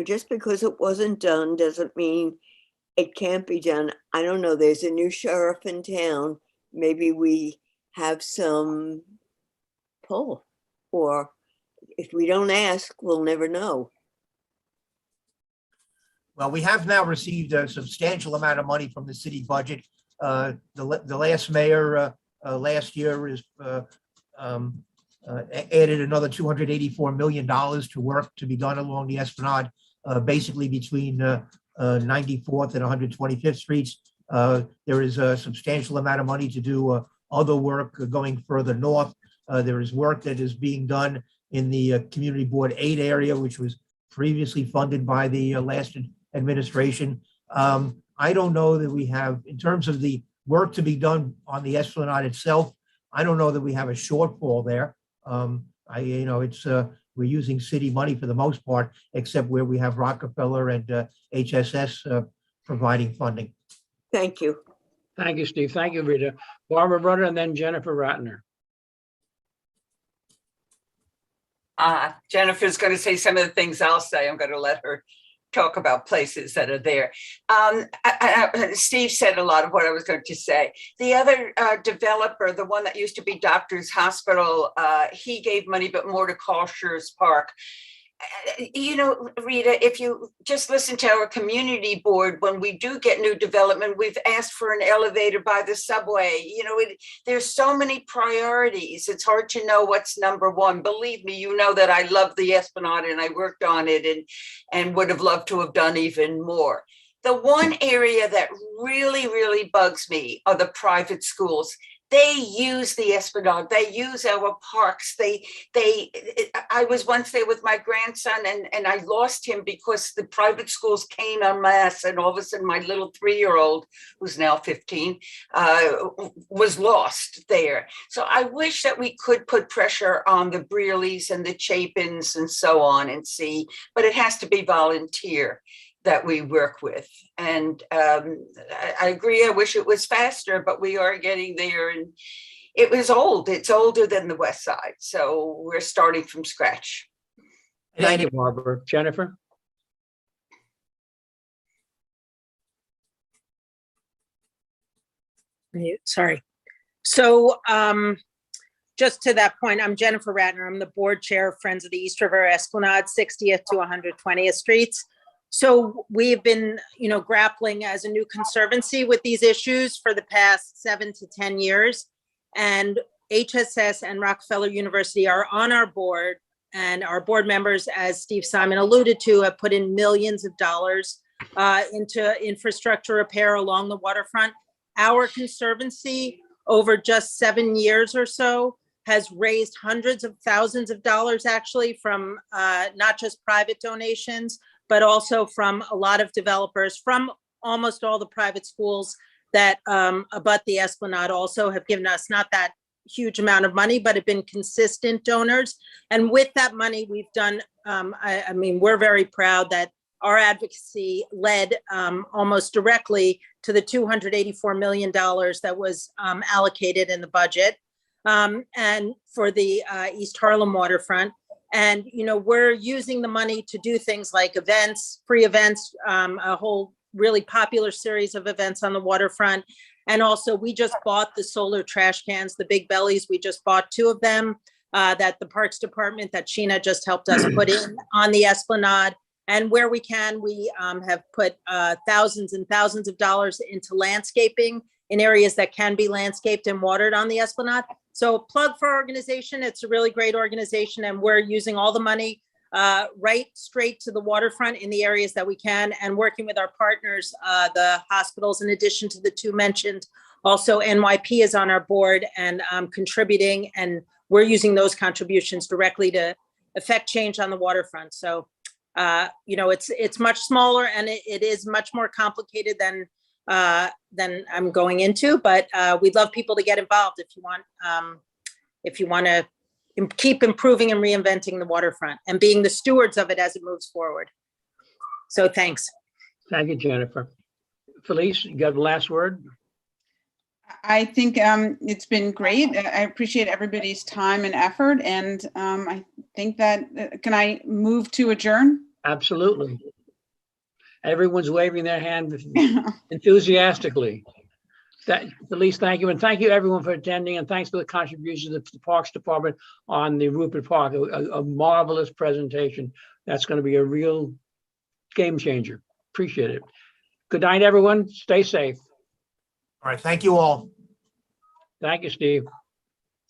just because it wasn't done doesn't mean it can't be done. I don't know. There's a new sheriff in town. Maybe we have some pull, or if we don't ask, we'll never know. Well, we have now received a substantial amount of money from the city budget. The last mayor last year added another $284 million to work to be done along the Esplanade, basically between 94th and 125th Streets. There is a substantial amount of money to do other work going further north. There is work that is being done in the Community Board 8 area, which was previously funded by the last administration. I don't know that we have, in terms of the work to be done on the Esplanade itself, I don't know that we have a shortfall there. We're using city money for the most part, except where we have Rockefeller and HSS providing funding. Thank you. Thank you, Steve. Thank you, Rita. Barbara Rutter and then Jennifer Ratner. Jennifer's going to say some of the things I'll say. I'm going to let her talk about places that are there. Steve said a lot of what I was going to say. The other developer, the one that used to be Doctors Hospital, he gave money, but more to Carlshires Park. Rita, if you just listen to our community board, when we do get new development, we've asked for an elevator by the subway. There's so many priorities. It's hard to know what's number one. Believe me, you know that I love the Esplanade and I worked on it and would have loved to have done even more. The one area that really, really bugs me are the private schools. They use the Esplanade. They use our parks. I was once there with my grandson and I lost him because the private schools came en masse, and all of a sudden my little 3-year-old, who's now 15, was lost there. So I wish that we could put pressure on the Brearleys and the Chapins and so on and see, but it has to be volunteer that we work with. And I agree, I wish it was faster, but we are getting there. And it was old. It's older than the West Side. So we're starting from scratch. Thank you, Barbara. Jennifer? Sorry. So just to that point, I'm Jennifer Ratner. I'm the board chair of Friends of the East River Esplanade, 60th to 120th Streets. So we've been, grappling as a new conservancy with these issues for the past 7 to 10 years. And HSS and Rockefeller University are on our board, and our board members, as Steve Simon alluded to, have put in millions of dollars into infrastructure repair along the waterfront. Our conservancy, over just 7 years or so, has raised hundreds of thousands of dollars actually from not just private donations, but also from a lot of developers, from almost all the private schools that abut the Esplanade also have given us not that huge amount of money, but have been consistent donors. And with that money, we've done, we're very proud that our advocacy led almost directly to the $284 million that was allocated in the budget and for the East Harlem waterfront. And, we're using the money to do things like events, free events, a whole really popular series of events on the waterfront. And also we just bought the solar trash cans, the Big Bellies. We just bought 2 of them that the Parks Department, that Sheena just helped us put in on the Esplanade. And where we can, we have put thousands and thousands of dollars into landscaping in areas that can be landscaped and watered on the Esplanade. So plug for our organization. It's a really great organization, and we're using all the money right straight to the waterfront in the areas that we can, and working with our partners, the hospitals, in addition to the 2 mentioned. Also, NYP is on our board and contributing, and we're using those contributions directly to affect change on the waterfront. So, it's much smaller, and it is much more complicated than I'm going into, but we'd love people to get involved if you want to keep improving and reinventing the waterfront and being the stewards of it as it moves forward. So thanks. Thank you, Jennifer. Felice, you got the last word? I think it's been great. I appreciate everybody's time and effort. And I think that, can I move to adjourn? Absolutely. Everyone's waving their hand enthusiastically. Felice, thank you. And thank you everyone for attending, and thanks for the contributions of the Parks Department on the Rupert Park, a marvelous presentation. That's going to be a real game changer. Appreciate it. Good night, everyone. Stay safe. All right. Thank you all. Thank you, Steve.